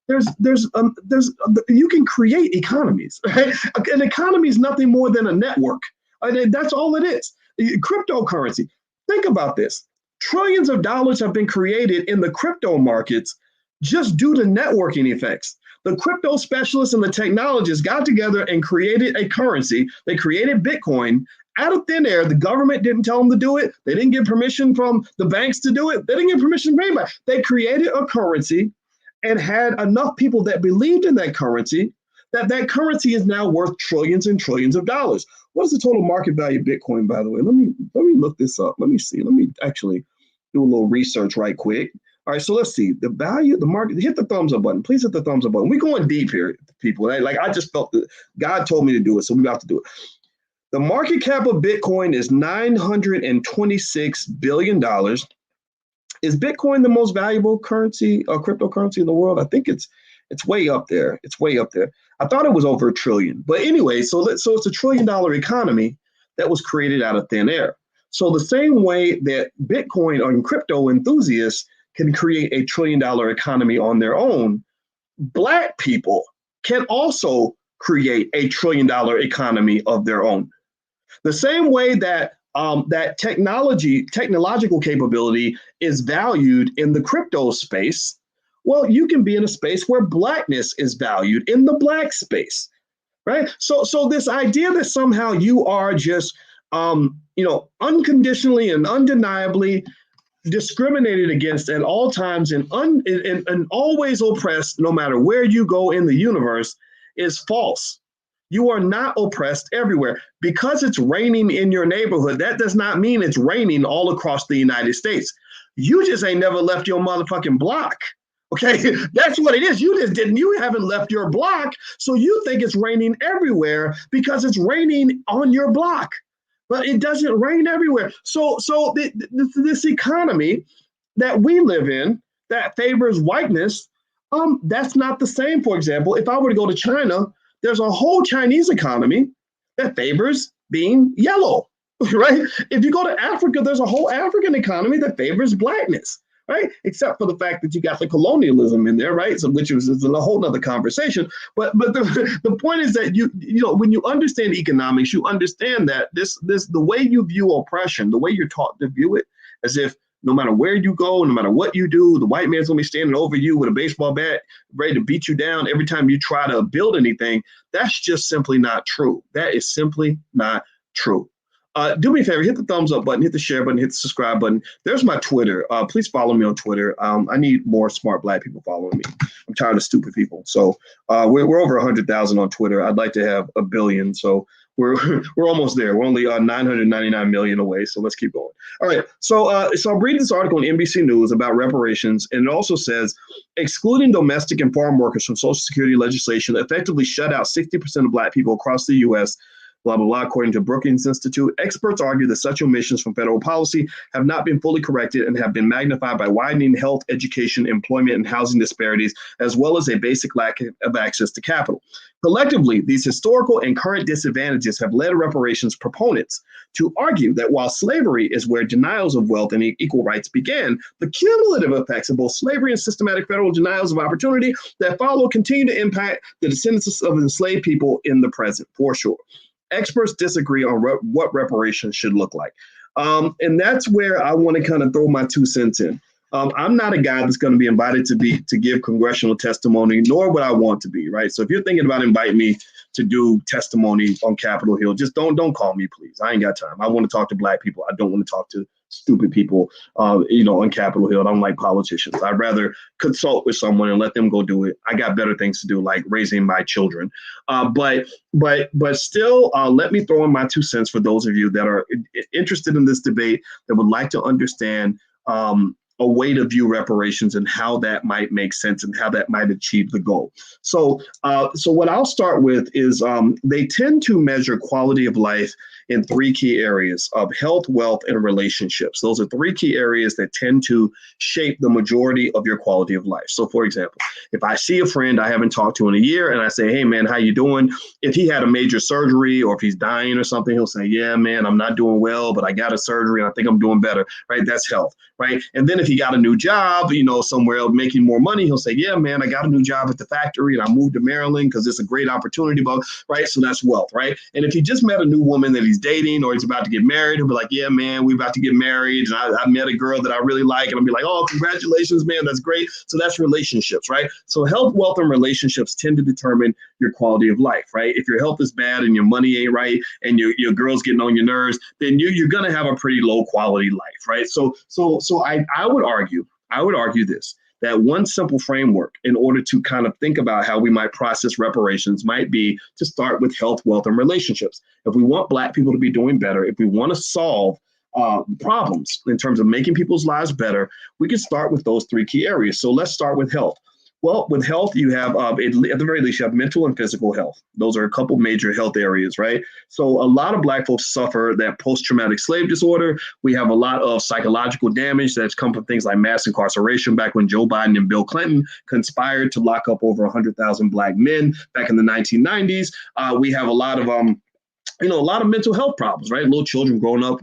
you can create economies. Right? An economy is nothing more than a network. That's all it is. Cryptocurrency. Think about this. Trillions of dollars have been created in the crypto markets just due to networking effects. The crypto specialists and the technologists got together and created a currency. They created Bitcoin out of thin air. The government didn't tell them to do it. They didn't get permission from the banks to do it. They didn't get permission from anybody. They created a currency and had enough people that believed in that currency that currency is now worth trillions and trillions of dollars. What is the total market value of Bitcoin, by the way? Let me look this up. Let me see. Let me actually do a little research right quick. All right, so let's see. The value, the market, hit the thumbs up button. Please hit the thumbs up button. We're going deep here, people. Like I just felt that God told me to do it, so we're about to do it. The market cap of Bitcoin is $926 billion. Is Bitcoin the most valuable currency or cryptocurrency in the world? I think it's way up there. It's way up there. I thought it was over $1 trillion. But anyway, so it's a $1 trillion economy that was created out of thin air. So the same way that Bitcoin and crypto enthusiasts can create a $1 trillion economy on their own, Black people can also create a $1 trillion economy of their own. The same way that that technological capability is valued in the crypto space, well, you can be in a space where Blackness is valued in the Black space, right? So this idea that somehow you are just, unconditionally and undeniably discriminated against at all times and always oppressed, no matter where you go in the universe, is false. You are not oppressed everywhere. Because it's raining in your neighborhood, that does not mean it's raining all across the United States. You just ain't never left your motherfucking block. Okay, that's what it is. You haven't left your block, so you think it's raining everywhere because it's raining on your block. But it doesn't rain everywhere. So this economy that we live in that favors whiteness, that's not the same. For example, if I were to go to China, there's a whole Chinese economy that favors being yellow, right? If you go to Africa, there's a whole African economy that favors Blackness, right? Except for the fact that you got the colonialism in there, right? So which is a whole nother conversation. But the point is that when you understand economics, you understand that this the way you view oppression, the way you're taught to view it, as if no matter where you go, no matter what you do, the white man's gonna be standing over you with a baseball bat, ready to beat you down every time you try to build anything. That's just simply not true. That is simply not true. Do me a favor, hit the thumbs up button, hit the share button, hit the subscribe button. There's my Twitter. Please follow me on Twitter. I need more smart Black people following me. I'm tired of stupid people. So we're over 100,000 on Twitter. I'd like to have 1 billion. So we're almost there. We're only 999 million away. So let's keep going. All right. So I'm reading this article on NBC News about reparations, and it also says excluding domestic and farm workers from Social Security legislation effectively shut out 60% of Black people across the U.S. Blah, blah, blah. According to Brookings Institute, experts argue that such omissions from federal policy have not been fully corrected and have been magnified by widening health, education, employment, and housing disparities, as well as a basic lack of access to capital. Collectively, these historical and current disadvantages have led reparations proponents to argue that while slavery is where denials of wealth and equal rights began, the cumulative effects of both slavery and systematic federal denials of opportunity that follow continue to impact the descendants of enslaved people in the present, for sure. experts disagree on what reparations should look like. And that's where I want to kind of throw my 2 cents in. I'm not a guy that's going to be invited to give congressional testimony, nor would I want to be, right? So if you're thinking about inviting me to do testimony on Capitol Hill, just don't call me, please. I ain't got time. I want to talk to Black people. I don't want to talk to stupid people, on Capitol Hill. I don't like politicians. I'd rather consult with someone and let them go do it. I got better things to do, like raising my children. But still, let me throw in my 2 cents for those of you that are interested in this debate, that would like to understand a way to view reparations and how that might make sense and how that might achieve the goal. So what I'll start with is they tend to measure quality of life in 3 key areas of health, wealth, and relationships. Those are 3 key areas that tend to shape the majority of your quality of life. So for example, if I see a friend I haven't talked to in a year and I say, hey man, how you doing? If he had a major surgery or if he's dying or something, he'll say, yeah, man, I'm not doing well, but I got a surgery and I think I'm doing better, right? That's health, right? And then if he got a new job, somewhere else making more money, he'll say, yeah, man, I got a new job at the factory and I moved to Maryland because it's a great opportunity, right? So that's wealth, right? And if he just met a new woman that he's dating or he's about to get married, he'll be like, yeah, man, we're about to get married. And I met a girl that I really like. And I'll be like, oh, congratulations, man. That's great. So that's relationships, right? So health, wealth, and relationships tend to determine your quality of life, right? If your health is bad and your money ain't right and your girl's getting on your nerves, then you're going to have a pretty low quality life, right? So I would argue this, that one simple framework in order to kind of think about how we might process reparations might be to start with health, wealth, and relationships. If we want Black people to be doing better, if we want to solve problems in terms of making people's lives better, we can start with those 3 key areas. So let's start with health. Well, with health, you have, at the very least, you have mental and physical health. Those are a couple major health areas, right? So a lot of Black folks suffer that post-traumatic slave disorder. We have a lot of psychological damage that's come from things like mass incarceration back when Joe Biden and Bill Clinton conspired to lock up over 100,000 Black men back in the 1990s. We have a lot of a lot of mental health problems, right? Little children growing up,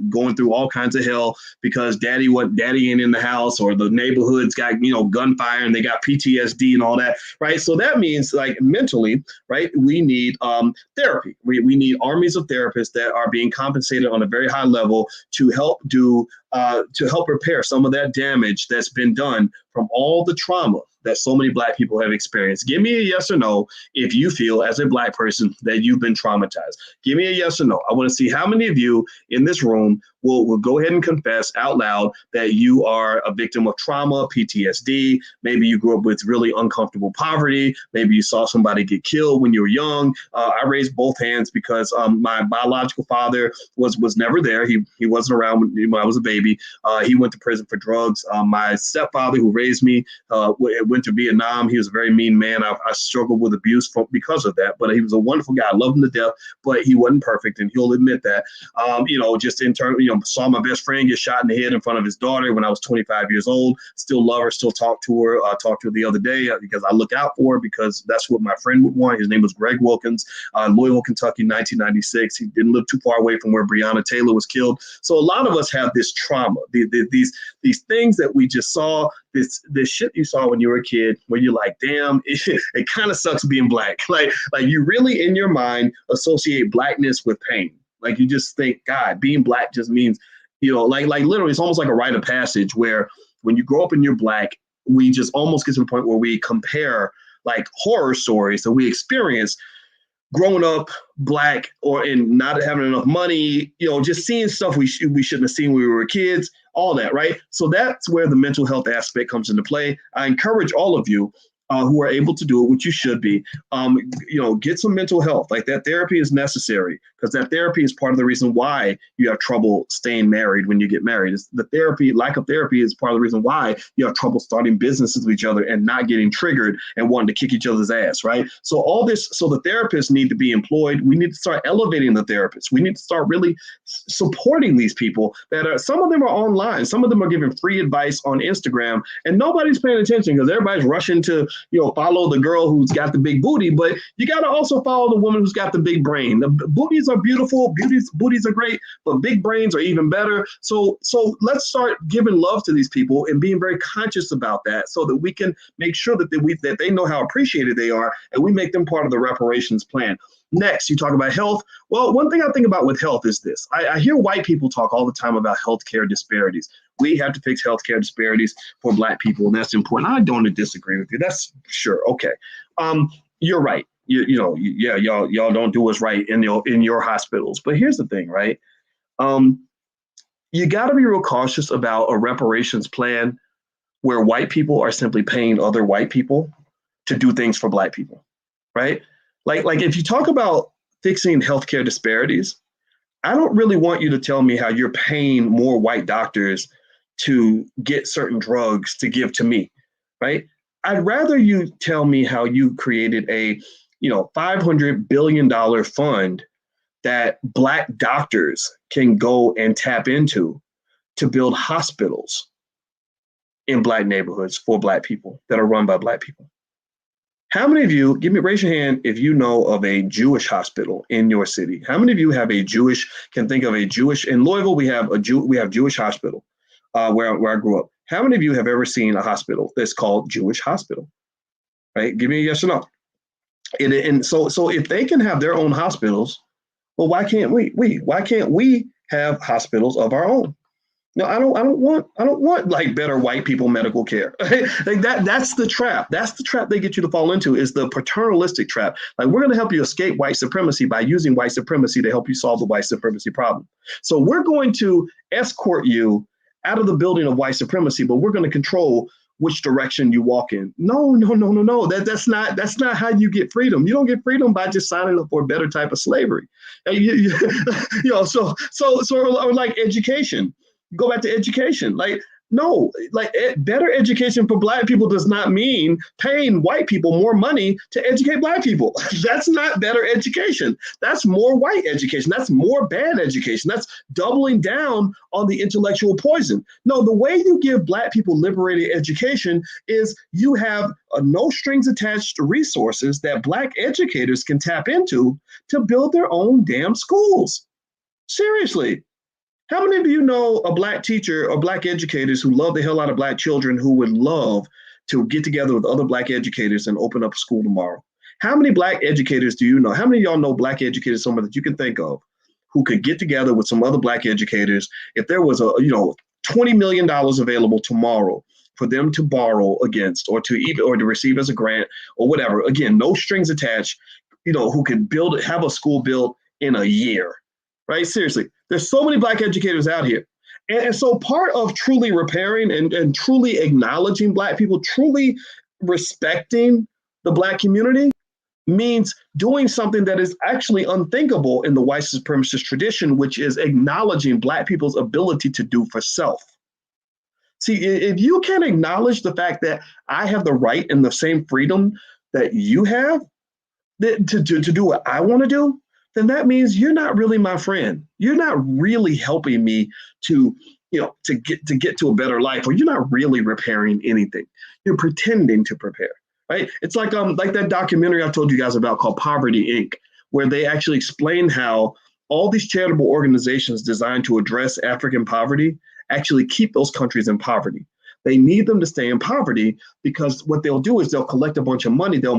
going through all kinds of hell because daddy ain't in the house, or the neighborhood's got, gunfire and they got PTSD and all that, right? So that means, like, mentally, right, we need therapy. We need armies of therapists that are being compensated on a very high level to help repair some of that damage that's been done from all the trauma that so many Black people have experienced. Give me a yes or no if you feel, as a Black person, that you've been traumatized. Give me a yes or no. I want to see how many of you in this room will go ahead and confess out loud that you are a victim of trauma, PTSD. Maybe you grew up with really uncomfortable poverty. Maybe you saw somebody get killed when you were young. I raised both hands because my biological father was never there. He wasn't around when I was a baby. He went to prison for drugs. My stepfather, who raised me, went to Vietnam. He was a very mean man. I struggled with abuse because of that, but he was a wonderful guy. I loved him to death, but he wasn't perfect, and he'll admit that. Just in terms, saw my best friend get shot in the head in front of his daughter when I was 25 years old. Still love her, still talk to her. Talked to her the other day because I look out for her, because that's what my friend would want. His name was Greg Wilkins, Louisville, Kentucky, 1996. He didn't live too far away from where Breonna Taylor was killed. So a lot of us have this trauma, these things that we just saw, this shit you saw when you were a kid, where you're like, damn, it kind of sucks being Black. Like you really in your mind associate Blackness with pain. Like you just think, God, being Black just means, like literally, it's almost like a rite of passage where when you grow up and you're Black, we just almost get to the point where we compare like horror stories that we experience growing up Black, or in not having enough money, just seeing stuff we shouldn't have seen when we were kids, all that, right? So that's where the mental health aspect comes into play. I encourage all of you who are able to do it, which you should be, get some mental health. Like, that therapy is necessary, because that therapy is part of the reason why you have trouble staying married when you get married. It's the therapy, lack of therapy, is part of the reason why you have trouble starting businesses with each other and not getting triggered and wanting to kick each other's ass, right? So the therapists need to be employed. We need to start elevating the therapists. We need to start really supporting these people some of them are online. Some of them are giving free advice on Instagram, and nobody's paying attention because everybody's rushing to follow the girl who's got the big booty, but you got to also follow the woman who's got the big brain. The booties are beautiful, booties are great, but big brains are even better. So let's start giving love to these people and being very conscious about that, so that we can make sure that they know how appreciated they are, and we make them part of the reparations plan. Next, you talk about health. Well, one thing I think about with health is this. I hear white people talk all the time about healthcare disparities. We have to fix healthcare disparities for Black people, and that's important. I don't disagree with you. That's sure. Okay. You're right. Y'all don't do what's right in your hospitals. But here's the thing, right? You got to be real cautious about a reparations plan where white people are simply paying other white people to do things for Black people, right? Like if you talk about fixing healthcare disparities, I don't really want you to tell me how you're paying more white doctors to get certain drugs to give to me, right? I'd rather you tell me how you created a, $500 billion fund that Black doctors can go and tap into to build hospitals in Black neighborhoods for Black people that are run by Black people. How many of you, raise your hand if you know of a Jewish hospital in your city? How many of you can think of a Jewish, in Louisville, we have Jewish hospital where I grew up. How many of you have ever seen a hospital that's called Jewish Hospital, right? Give me a yes or no. And so if they can have their own hospitals, well, why can't we? Why can't we have hospitals of our own? No, I don't want like better white people medical care. Like that's the trap. That's the trap they get you to fall into, is the paternalistic trap. Like, we're going to help you escape white supremacy by using white supremacy to help you solve the white supremacy problem. So we're going to escort you out of the building of white supremacy, but we're going to control which direction you walk in. No. That's not how you get freedom. You don't get freedom by just signing up for a better type of slavery. So like education. Go back to education. Better education for Black people does not mean paying white people more money to educate Black people. That's not better education. That's more white education. That's more bad education. That's doubling down on the intellectual poison. No, the way you give Black people liberated education is you have no strings attached resources that Black educators can tap into to build their own damn schools. Seriously. How many of you know a Black teacher or Black educators who love the hell out of Black children who would love to get together with other Black educators and open up a school tomorrow? How many Black educators do you know? How many of y'all know Black educators, someone that you can think of, who could get together with some other Black educators if there was $20 million available tomorrow for them to borrow against or to receive as a grant or whatever? Again, no strings attached, who could have a school built in a year, right? Seriously. There's so many Black educators out here. And so part of truly repairing and truly acknowledging Black people, truly respecting the Black community, means doing something that is actually unthinkable in the white supremacist tradition, which is acknowledging Black people's ability to do for self. See, if you can acknowledge the fact that I have the right and the same freedom that you have to do what I want to do, then that means you're not really my friend. You're not really helping me to get to a better life, or you're not really repairing anything. You're pretending to prepare, right? It's like that documentary I told you guys about called Poverty Inc., where they actually explain how all these charitable organizations designed to address African poverty actually keep those countries in poverty. They need them to stay in poverty because what they'll do is they'll collect a bunch of money, they'll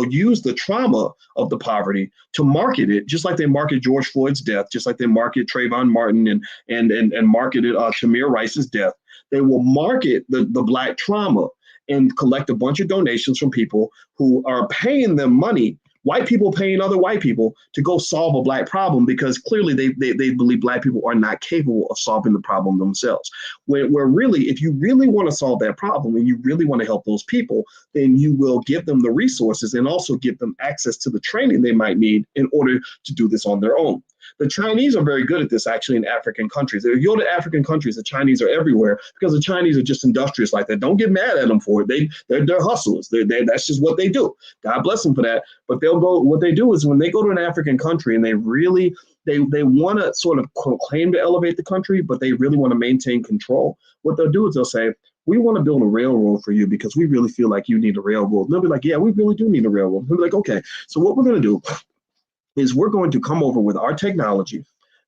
use the trauma of the poverty to market it, just like they market George Floyd's death, just like they market Trayvon Martin and marketed Tamir Rice's death. They will market the Black trauma and collect a bunch of donations from people who are paying them money, white people paying other white people to go solve a Black problem, because clearly they believe Black people are not capable of solving the problem themselves. Where really, if you really want to solve that problem and you really want to help those people, then you will give them the resources and also give them access to the training they might need in order to do this on their own. The Chinese are very good at this, actually, in African countries. If you go to African countries, the Chinese are everywhere because the Chinese are just industrious like that. Don't get mad at them for it. They're hustlers. That's just what they do. God bless them for that. But what they do is when they go to an African country and they want to sort of claim to elevate the country, but they really want to maintain control. What they'll do is they'll say, we want to build a railroad for you because we really feel like you need a railroad. And they'll be like, yeah, we really do need a railroad. They'll be like, okay, so what we're going to do is we're going to come over with our technology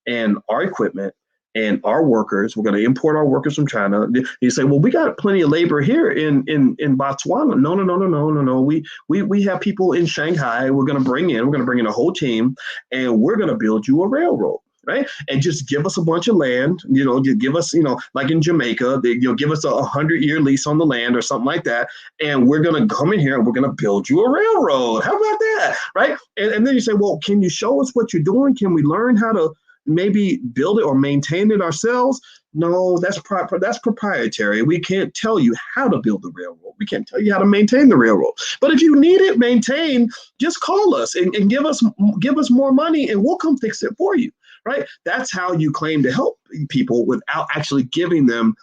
and our equipment, and our workers, we're going to import our workers from China. You say, well, we got plenty of labor here in Botswana. No. We have people in Shanghai. We're going to bring in a whole team, and we're going to build you a railroad. Right. And just give us a bunch of land, give us, like in Jamaica, give us a 100-year lease on the land or something like that. And we're going to come in here and we're going to build you a railroad. How about that? Right. And then you say, well, can you show us what you're doing? Can we learn how to maybe build it or maintain it ourselves? No, that's proprietary. We can't tell you how to build the railroad. We can't tell you how to maintain the railroad. But if you need it maintained, just call us and give us more money, and we'll come fix it for you. Right? That's how you claim to help people without actually giving them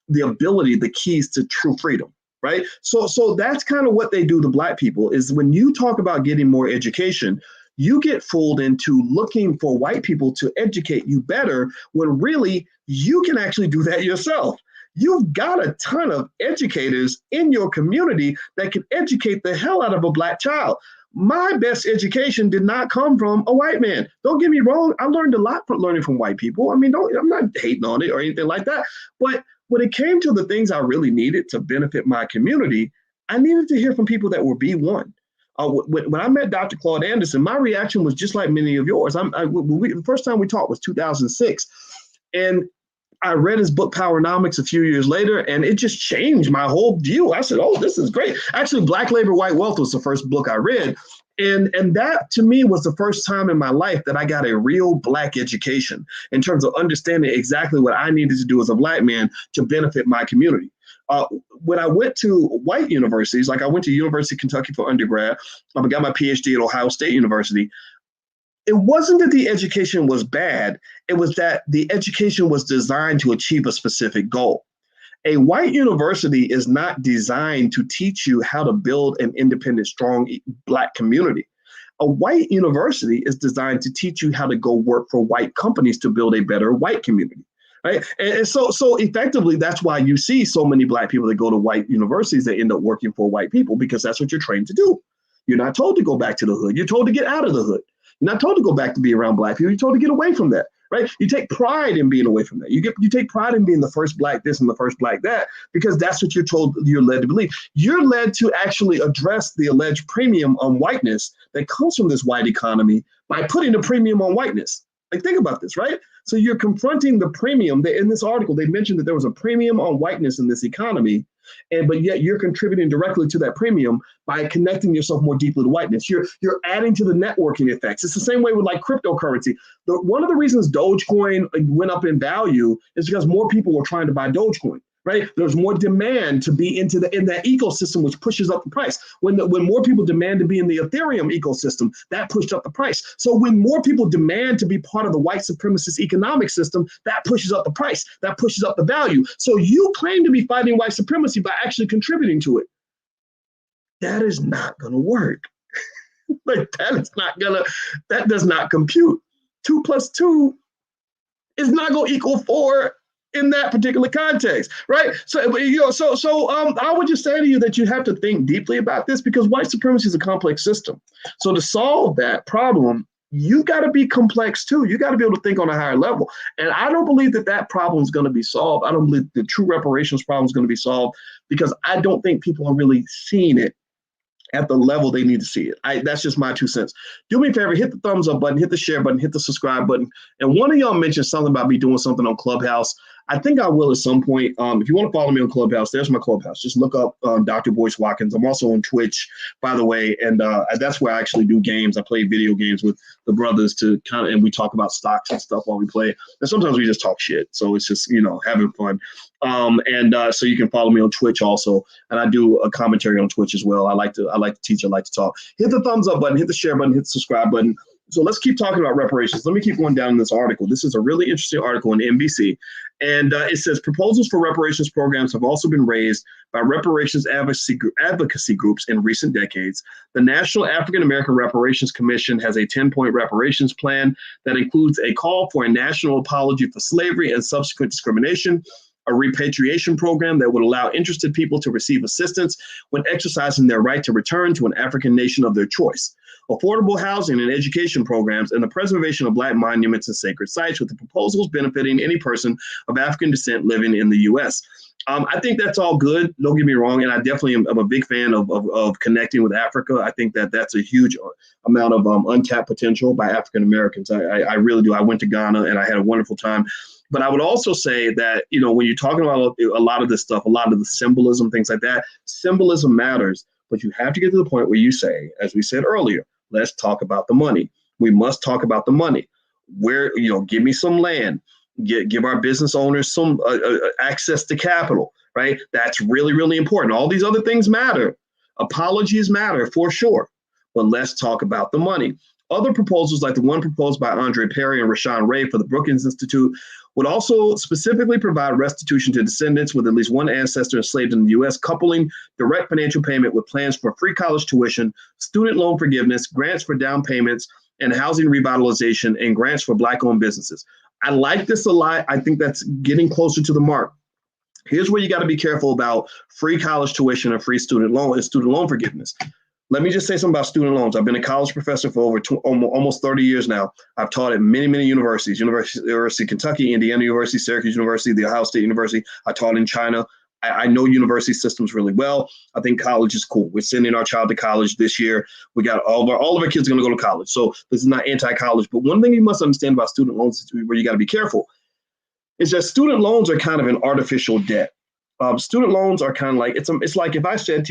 the ability, the keys to true freedom. Right? So that's kind of what they do to Black people. Is when you talk about getting more education, you get fooled into looking for white people to educate you better, when really you can actually do that yourself. You've got a ton of educators in your community that can educate the hell out of a Black child. My best education did not come from a white man. Don't get me wrong. I learned a lot from learning from white people. I mean, I'm not hating on it or anything like that. But when it came to the things I really needed to benefit my community, I needed to hear from people that were B1. When I met Dr. Claude Anderson, my reaction was just like many of yours. The first time we talked was 2006. And I read his book, Powernomics, a few years later, and it just changed my whole view. I said, oh, this is great. Actually, Black Labor, White Wealth was the first book I read. And that, to me, was the first time in my life that I got a real Black education in terms of understanding exactly what I needed to do as a Black man to benefit my community. When I went to white universities, like I went to University of Kentucky for undergrad, I got my PhD at Ohio State University. It wasn't that the education was bad. It was that the education was designed to achieve a specific goal. A white university is not designed to teach you how to build an independent, strong Black community. A white university is designed to teach you how to go work for white companies to build a better white community. Right? And so effectively, that's why you see so many Black people that go to white universities that end up working for white people, because that's what you're trained to do. You're not told to go back to the hood. You're told to get out of the hood. You're not told to go back to be around Black people. You're told to get away from that, right? You take pride in being away from that. You take pride in being the first Black this and the first Black that, because that's what you're led to believe. You're led to actually address the alleged premium on whiteness that comes from this white economy by putting a premium on whiteness. Like, think about this, right? So you're confronting the premium. In this article, they mentioned that there was a premium on whiteness in this economy, but yet you're contributing directly to that premium by connecting yourself more deeply to whiteness. You're adding to the networking effects. It's the same way with like cryptocurrency. One of the reasons Dogecoin went up in value is because more people were trying to buy Dogecoin. Right? There's more demand to be in that ecosystem, which pushes up the price. When more people demand to be in the Ethereum ecosystem, that pushed up the price. So when more people demand to be part of the white supremacist economic system, that pushes up the price. That pushes up the value. So you claim to be fighting white supremacy by actually contributing to it. That is not going to work. That does not compute. 2 + 2 is not going to equal 4 in that particular context, right? So I would just say to you that you have to think deeply about this, because white supremacy is a complex system. So to solve that problem, you got to be complex too. You got to be able to think on a higher level. And I don't believe that problem is going to be solved. I don't believe the true reparations problem is going to be solved, because I don't think people are really seeing it at the level they need to see it. That's just my 2 cents. Do me a favor, hit the thumbs up button, hit the share button, hit the subscribe button. And one of y'all mentioned something about me doing something on Clubhouse. I think I will at some point. If you want to follow me on Clubhouse, there's my Clubhouse. Just look up Dr. Boyce Watkins. I'm also on Twitch, by the way, and that's where I actually do games. I play video games with the brothers and we talk about stocks and stuff while we play. And sometimes we just talk shit. So it's just, having fun. So you can follow me on Twitch also. And I do a commentary on Twitch as well. I like to teach, I like to talk. Hit the thumbs up button, hit the share button, hit the subscribe button. So let's keep talking about reparations. Let me keep going down in this article. This is a really interesting article in NBC. And it says proposals for reparations programs have also been raised by reparations advocacy groups in recent decades. The National African American Reparations Commission has a 10-point reparations plan that includes a call for a national apology for slavery and subsequent discrimination, a repatriation program that would allow interested people to receive assistance when exercising their right to return to an African nation of their choice. affordable housing and education programs, and the preservation of Black monuments and sacred sites, with the proposals benefiting any person of African descent living in the U.S. I think that's all good. Don't get me wrong. And I definitely am a big fan of connecting with Africa. I think that that's a huge amount of untapped potential by African Americans. I really do. I went to Ghana and I had a wonderful time. But I would also say that, when you're talking about a lot of this stuff, a lot of the symbolism, things like that, symbolism matters. But you have to get to the point where you say, as we said earlier, let's talk about the money. We must talk about the money. Where, give me some land. Give our business owners some access to capital, right? That's really, really important. All these other things matter. Apologies matter for sure. But let's talk about the money. Other proposals, like the one proposed by Andre Perry and Rashawn Ray for the Brookings Institute, would also specifically provide restitution to descendants with at least one ancestor enslaved in the U.S., coupling direct financial payment with plans for free college tuition, student loan forgiveness, grants for down payments, and housing revitalization, and grants for Black-owned businesses. I like this a lot. I think that's getting closer to the mark. Here's where you got to be careful about free college tuition and free student loan and student loan forgiveness. Let me just say something about student loans. I've been a college professor for over almost 30 years now. I've taught at many, many universities, University of Kentucky, Indiana University, Syracuse University, the Ohio State University. I taught in China. I know university systems really well. I think college is cool. We're sending our child to college this year. We got all of our kids are going to go to college. So this is not anti-college. But one thing you must understand about student loans, where you got to be careful, is that student loans are kind of an artificial debt. Student loans are kind of like, it's like if I said,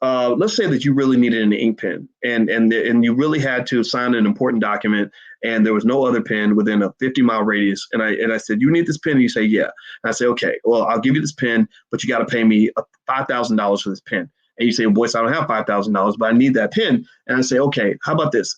let's say that you really needed an ink pen and you really had to sign an important document and there was no other pen within a 50-mile radius. And I said, you need this pen? And you say, yeah. And I say, okay, well, I'll give you this pen, but you got to pay me $5,000 for this pen. And you say, boys, I don't have $5,000, but I need that pen. And I say, okay, how about this?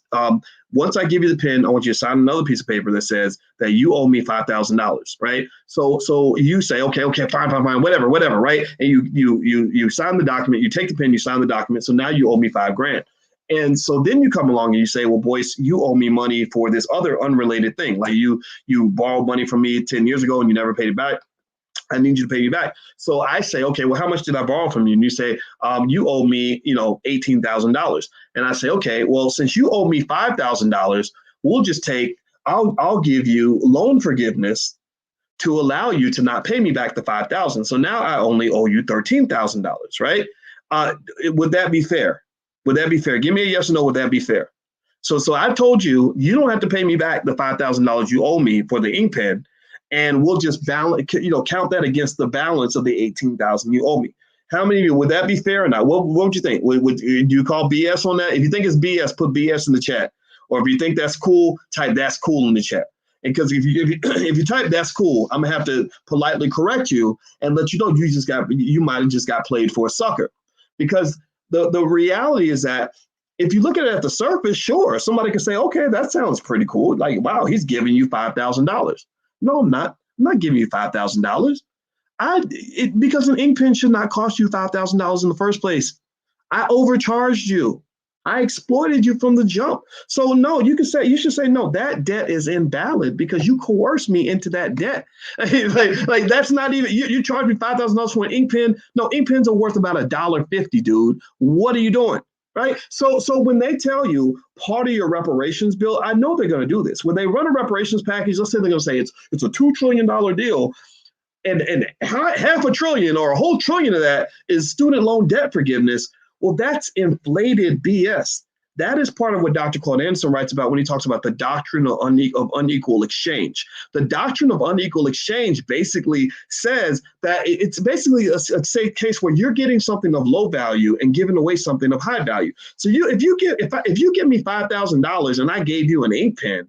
Once I give you the pen, I want you to sign another piece of paper that says that you owe me $5,000, right? So you say, okay, fine, whatever, right? And you sign the document, you take the pen, you sign the document. So now you owe me $5,000. And so then you come along and you say, well, boys, you owe me money for this other unrelated thing. Like you borrowed money from me 10 years ago and you never paid it back. I need you to pay me back. So I say, okay, well, how much did I borrow from you? And you say, you owe me, $18,000. And I say, okay, well, since you owe me $5,000, we'll just I'll give you loan forgiveness to allow you to not pay me back the $5,000. So now I only owe you $13,000, right? Would that be fair? Would that be fair? Give me a yes or no. Would that be fair? So I told you, you don't have to pay me back the $5,000 you owe me for the ink pen. And we'll just balance, count that against the balance of the $18,000 you owe me. How many of you, would that be fair or not? What would you think? Do you call BS on that? If you think it's BS, put BS in the chat. Or if you think that's cool, type that's cool in the chat. And because if you type that's cool, I'm gonna have to politely correct you and let you know you might have just got played for a sucker. Because the reality is that if you look at it at the surface, sure, somebody can say, okay, that sounds pretty cool. Like, wow, he's giving you $5,000. No, I'm not. I'm not giving you $5,000. Because an ink pen should not cost you $5,000 in the first place. I overcharged you. I exploited you from the jump. So no, you should say, no, that debt is invalid because you coerced me into that debt. like that's not even, you charged me $5,000 for an ink pen. No, ink pens are worth about $1.50, dude. What are you doing? Right. So when they tell you part of your reparations bill, I know they're going to do this. When they run a reparations package, let's say they're going to say it's a $2 trillion deal. And half $1 trillion or a whole trillion of that is student loan debt forgiveness. Well, that's inflated BS. That is part of what Dr. Claude Anderson writes about when he talks about the doctrine of unequal exchange. The doctrine of unequal exchange basically says that it's basically a case where you're getting something of low value and giving away something of high value. So if you give me $5,000 and I gave you an ink pen,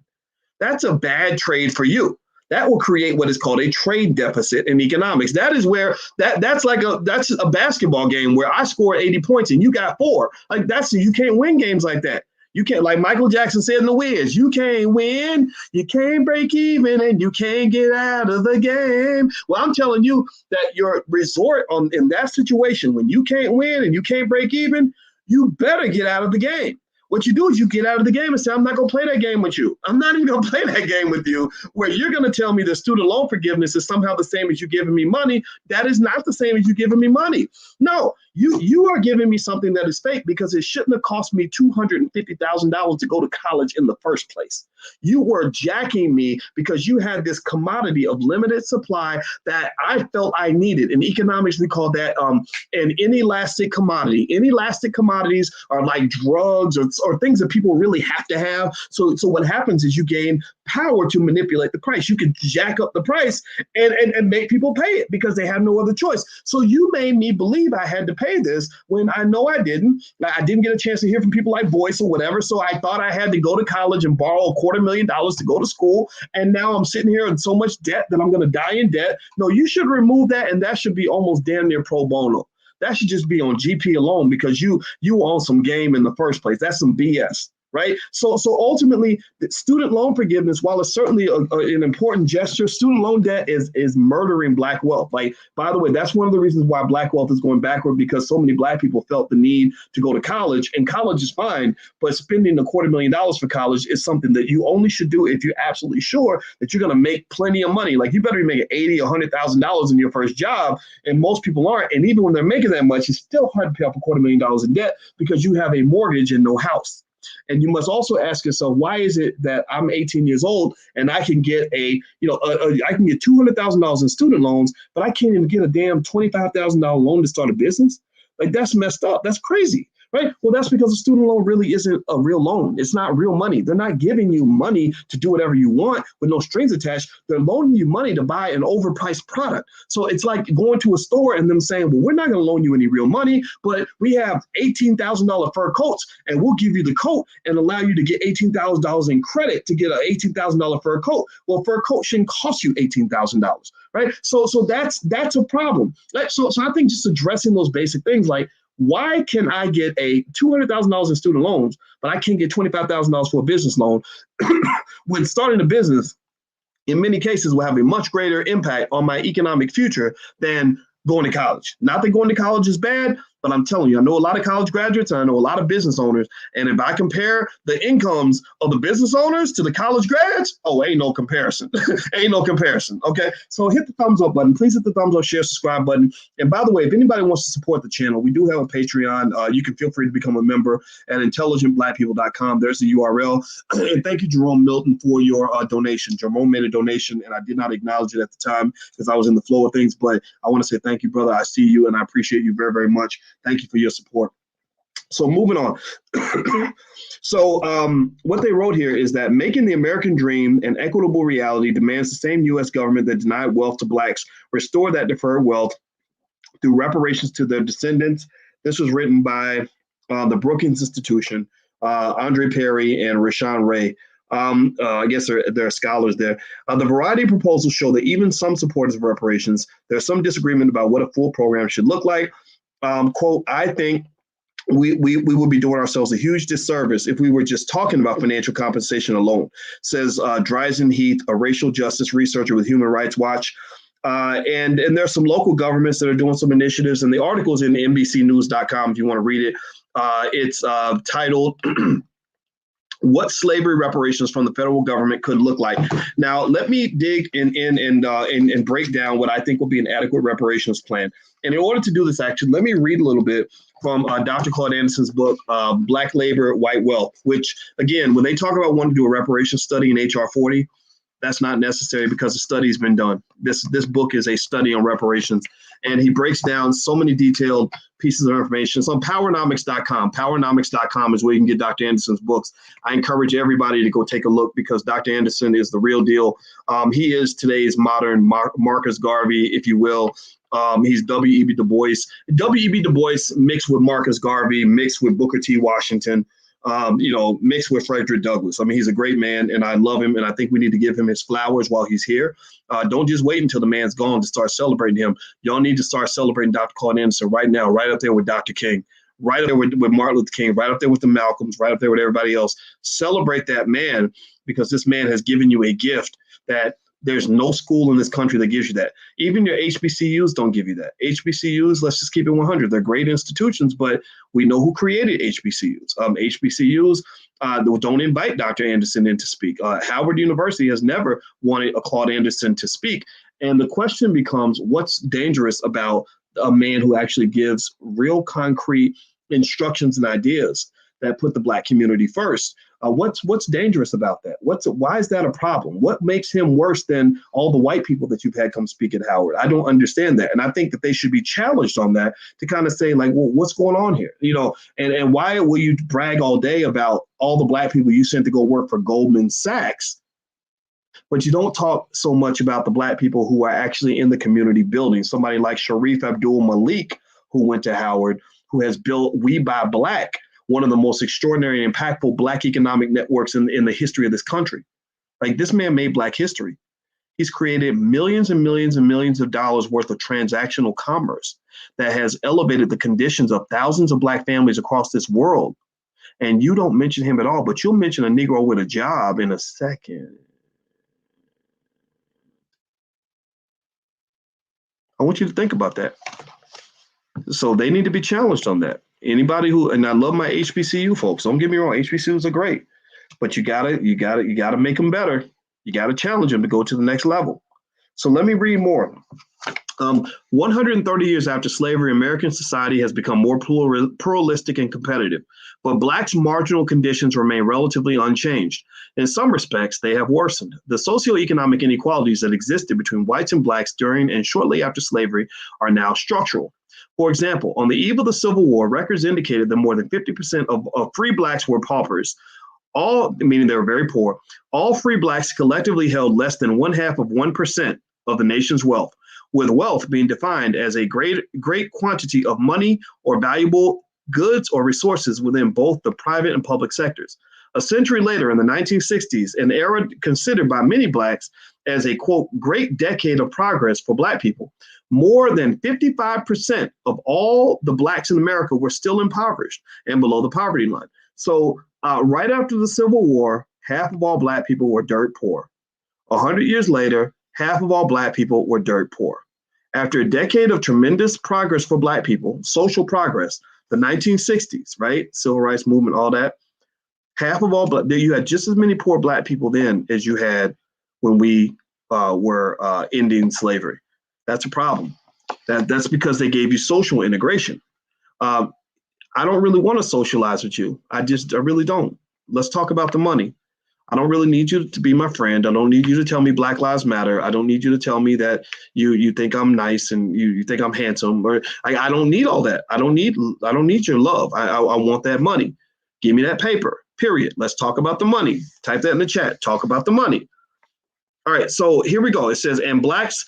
that's a bad trade for you. That will create what is called a trade deficit in economics. That is where that's a basketball game where I scored 80 points and you got 4. Like you can't win games like that. You can't, like Michael Jackson said in The Wiz, you can't win, you can't break even, and you can't get out of the game. Well, I'm telling you that your resort in that situation, when you can't win and you can't break even, you better get out of the game. What you do is you get out of the game and say, I'm not going to play that game with you. I'm not even going to play that game with you where you're going to tell me that student loan forgiveness is somehow the same as you giving me money. That is not the same as you giving me money. No, You are giving me something that is fake because it shouldn't have cost me $250,000 to go to college in the first place. You were jacking me because you had this commodity of limited supply that I felt I needed. In economics, we call that an inelastic commodity. Inelastic commodities are like drugs or things that people really have to have. So what happens is you gain power to manipulate the price. You can jack up the price and make people pay it because they have no other choice. So you made me believe I had to pay this when I know I didn't. I didn't get a chance to hear from people like Boyce or whatever. So I thought I had to go to college and borrow $250,000 to go to school. And now I'm sitting here in so much debt that I'm going to die in debt. No, you should remove that. And that should be almost damn near pro bono. That should just be on GP alone because you own some game in the first place. That's some BS. Right. So ultimately, the student loan forgiveness, while it's certainly an important gesture, student loan debt is murdering Black wealth. Like, by the way, that's one of the reasons why Black wealth is going backward, because so many Black people felt the need to go to college, and college is fine. But spending $250,000 for college is something that you only should do if you're absolutely sure that you're going to make plenty of money. Like, you better be making $80,000 or $100,000 in your first job. And most people aren't. And even when they're making that much, it's still hard to pay off $250,000 in debt because you have a mortgage and no house. And you must also ask yourself, why is it that I'm 18 years old and I can get I can get $200,000 in student loans, but I can't even get a damn $25,000 loan to start a business? Like, that's messed up. That's crazy. Right? Well, that's because a student loan really isn't a real loan. It's not real money. They're not giving you money to do whatever you want with no strings attached. They're loaning you money to buy an overpriced product. So it's like going to a store and them saying, well, we're not going to loan you any real money, but we have $18,000 fur coats and we'll give you the coat and allow you to get $18,000 in credit to get an $18,000 fur coat. Well, fur coat shouldn't cost you $18,000. Right? So that's a problem. So I think just addressing those basic things, like, why can I get a $200,000 in student loans, but I can't get $25,000 for a business loan? When starting a business, in many cases, will have a much greater impact on my economic future than going to college. Not that going to college is bad, but I'm telling you, I know a lot of college graduates and I know a lot of business owners. And if I compare the incomes of the business owners to the college grads, ain't no comparison. Ain't no comparison. Okay. So hit the thumbs up button. Please hit the thumbs up, share, subscribe button. And by the way, if anybody wants to support the channel, we do have a Patreon. You can feel free to become a member at intelligentblackpeople.com. There's the URL. And thank you, Jerome Milton, for your donation. Jerome made a donation and I did not acknowledge it at the time because I was in the flow of things, but I want to say thank you, brother. I see you and I appreciate you very, very much. Thank you for your support. So moving on. So what they wrote here is that making the American dream an equitable reality demands the same U.S. government that denied wealth to Blacks restore that deferred wealth through reparations to their descendants. This was written by the Brookings Institution, Andre Perry and Rashawn Ray. I guess there are scholars there. The variety of proposals show that even some supporters of reparations, there's some disagreement about what a full program should look like. Quote, I think we would be doing ourselves a huge disservice if we were just talking about financial compensation alone, says Dryzen Heath, a racial justice researcher with Human Rights Watch. And there's some local governments that are doing some initiatives, and the article is in NBCnews.com if you want to read it. It's titled What Slavery Reparations from the Federal Government Could Look Like. Now, let me dig in and break down what I think will be an adequate reparations plan. And in order to do this action, let me read a little bit from Dr. Claude Anderson's book, Black Labor, White Wealth, which, again, when they talk about wanting to do a reparations study in HR 40, that's not necessary because the study's been done. This book is a study on reparations, and he breaks down so many detailed pieces of information. It's on powernomics.com. Powernomics.com is where you can get Dr. Anderson's books. I encourage everybody to go take a look because Dr. Anderson is the real deal. He is today's modern Marcus Garvey, if you will. He's W.E.B. Du Bois. W.E.B. Du Bois mixed with Marcus Garvey, mixed with Booker T. Washington, mixed with Frederick Douglass. I mean, he's a great man, and I love him, and I think we need to give him his flowers while he's here. Don't just wait until the man's gone to start celebrating him. Y'all need to start celebrating Dr. Claude Anderson right now, right up there with Dr. King, right up there with Martin Luther King, right up there with the Malcolms, right up there with everybody else. Celebrate that man because this man has given you a gift that there's no school in this country that gives you that. Even your HBCUs don't give you that. HBCUs, let's just keep it 100. They're great institutions, but we know who created HBCUs. HBCUs don't invite Dr. Anderson in to speak. Howard University has never wanted a Claude Anderson to speak. And the question becomes, what's dangerous about a man who actually gives real concrete instructions and ideas that put the Black community first. What's dangerous about that? Why is that a problem? What makes him worse than all the white people that you've had come speak at Howard? I don't understand that. And I think that they should be challenged on that to kind of say, like, well, what's going on here? And why will you brag all day about all the Black people you sent to go work for Goldman Sachs, but you don't talk so much about the Black people who are actually in the community building? Somebody like Sharif Abdul Malik, who went to Howard, who has built We Buy Black, one of the most extraordinary and impactful Black economic networks in the history of this country. Like, this man made Black history. He's created millions and millions and millions of dollars worth of transactional commerce that has elevated the conditions of thousands of Black families across this world. And you don't mention him at all, but you'll mention a Negro with a job in a second. I want you to think about that. So they need to be challenged on that. Anybody and I love my HBCU folks. Don't get me wrong, HBCUs are great, but you gotta make them better. You gotta challenge them to go to the next level. So let me read more. 130 years after slavery, American society has become more pluralistic and competitive, but Blacks' marginal conditions remain relatively unchanged. In some respects, they have worsened. The socioeconomic inequalities that existed between whites and Blacks during and shortly after slavery are now structural. For example, on the eve of the Civil War, records indicated that more than 50% of free Blacks were paupers, meaning they were very poor. All free Blacks collectively held less than 0.5% of the nation's wealth, with wealth being defined as a great quantity of money or valuable goods or resources within both the private and public sectors. A century later, in the 1960s, an era considered by many Blacks as a, quote, great decade of progress for Black people, more than 55% of all the Blacks in America were still impoverished and below the poverty line. So right after the Civil War, half of all Black people were dirt poor. 100 years later, half of all Black people were dirt poor. After a decade of tremendous progress for Black people, social progress, the 1960s, right? Civil rights movement, all that. Half of all Black, you had just as many poor Black people then as you had when we were ending slavery. That's a problem. That's because they gave you social integration. I don't really want to socialize with you. I really don't. Let's talk about the money. I don't really need you to be my friend. I don't need you to tell me Black Lives Matter. I don't need you to tell me that you think I'm nice and you think I'm handsome. Or I don't need all that. I don't need your love. I want that money. Give me that paper. Period. Let's talk about the money. Type that in the chat. Talk about the money. All right. So here we go. It says, and Blacks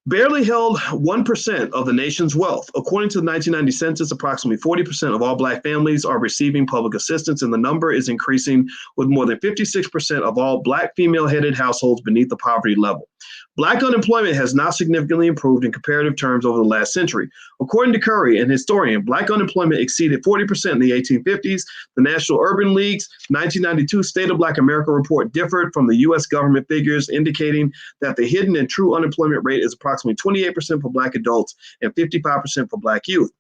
barely held 1% of the nation's wealth. According to the 1990 census, approximately 40% of all Black families are receiving public assistance, and the number is increasing, with more than 56% of all Black female-headed households beneath the poverty level. Black unemployment has not significantly improved in comparative terms over the last century. According to Curry, an historian, Black unemployment exceeded 40% in the 1850s. The National Urban League's 1992 State of Black America report differed from the U.S. government figures, indicating that the hidden and true unemployment rate is approximately 28% for Black adults and 55% for Black youth.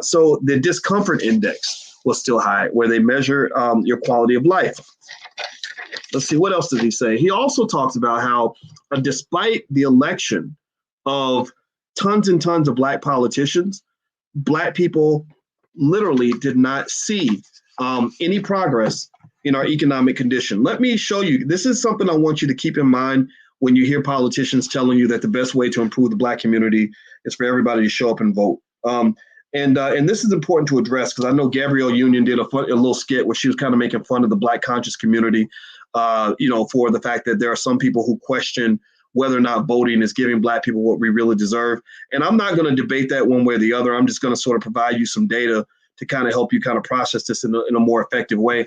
So the discomfort index was still high, where they measure your quality of life. Let's see, what else does he say? He also talks about how, despite the election of tons and tons of Black politicians, Black people literally did not see any progress in our economic condition. Let me show you. This is something I want you to keep in mind when you hear politicians telling you that the best way to improve the Black community is for everybody to show up and vote. And this is important to address, because I know Gabrielle Union did a little skit where she was kind of making fun of the Black conscious community, for the fact that there are some people who question whether or not voting is giving Black people what we really deserve. And I'm not going to debate that one way or the other. I'm just going to sort of provide you some data to kind of help you kind of process this in a more effective way.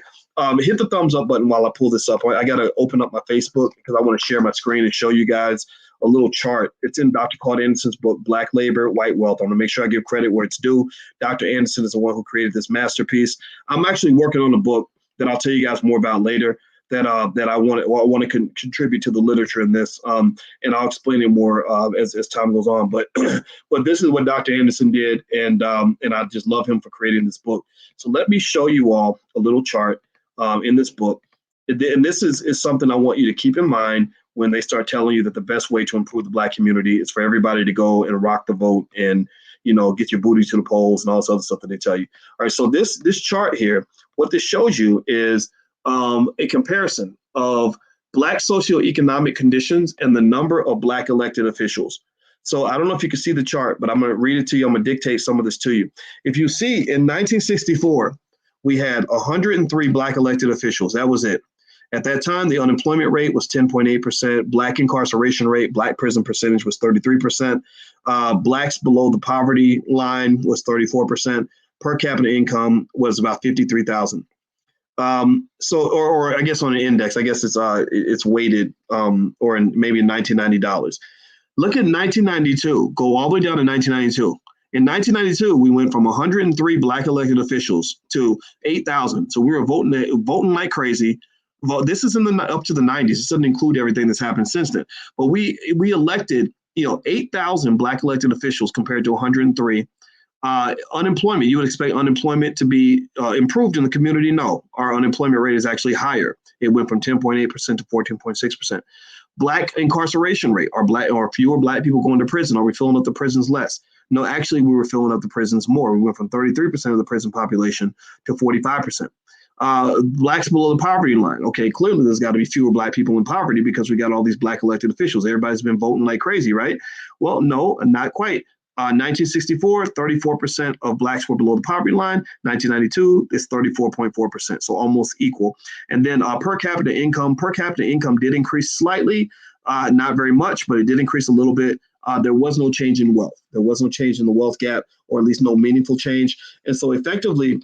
Hit the thumbs up button while I pull this up. I got to open up my Facebook because I want to share my screen and show you guys a little chart. It's in Dr. Claude Anderson's book, Black Labor, White Wealth. I want to make sure I give credit where it's due. Dr. Anderson is the one who created this masterpiece. I'm actually working on a book that I'll tell you guys more about later that I want to contribute to the literature in this, and I'll explain it more as time goes on. But this is what Dr. Anderson did, and I just love him for creating this book. So let me show you all a little chart in this book, and this is something I want you to keep in mind when they start telling you that the best way to improve the Black community is for everybody to go and rock the vote and get your booty to the polls and all this other stuff that they tell you. All right, so this chart here, what this shows you is a comparison of Black socioeconomic conditions and the number of Black elected officials. So I don't know if you can see the chart, but I'm going to read it to you. I'm going to dictate some of this to you. If you see in 1964, we had 103 Black elected officials. That was it. At that time, the unemployment rate was 10.8%. Black incarceration rate, Black prison percentage was 33%. Blacks below the poverty line was 34%. Per capita income was about 53,000. Or I guess on an index, I guess it's weighted or maybe in $1990. Look at 1992, go all the way down to 1992. In 1992, we went from 103 Black elected officials to 8,000. So we were voting like crazy. Well, this is up to the 90s. It doesn't include everything that's happened since then. But we elected 8,000 Black elected officials compared to 103. Unemployment, you would expect unemployment to be improved in the community. No, our unemployment rate is actually higher. It went from 10.8% to 14.6%. Black incarceration rate, are fewer Black people going to prison? Are we filling up the prisons less? No, actually, we were filling up the prisons more. We went from 33% of the prison population to 45%. Blacks below the poverty line. Okay, clearly there's got to be fewer Black people in poverty because we got all these Black elected officials. Everybody's been voting like crazy, right? Well, no, not quite. 1964, 34% of Blacks were below the poverty line. 1992, it's 34.4%, so almost equal. And then per capita income did increase slightly, not very much, but it did increase a little bit. There was no change in wealth. There was no change in the wealth gap, or at least no meaningful change. And so effectively,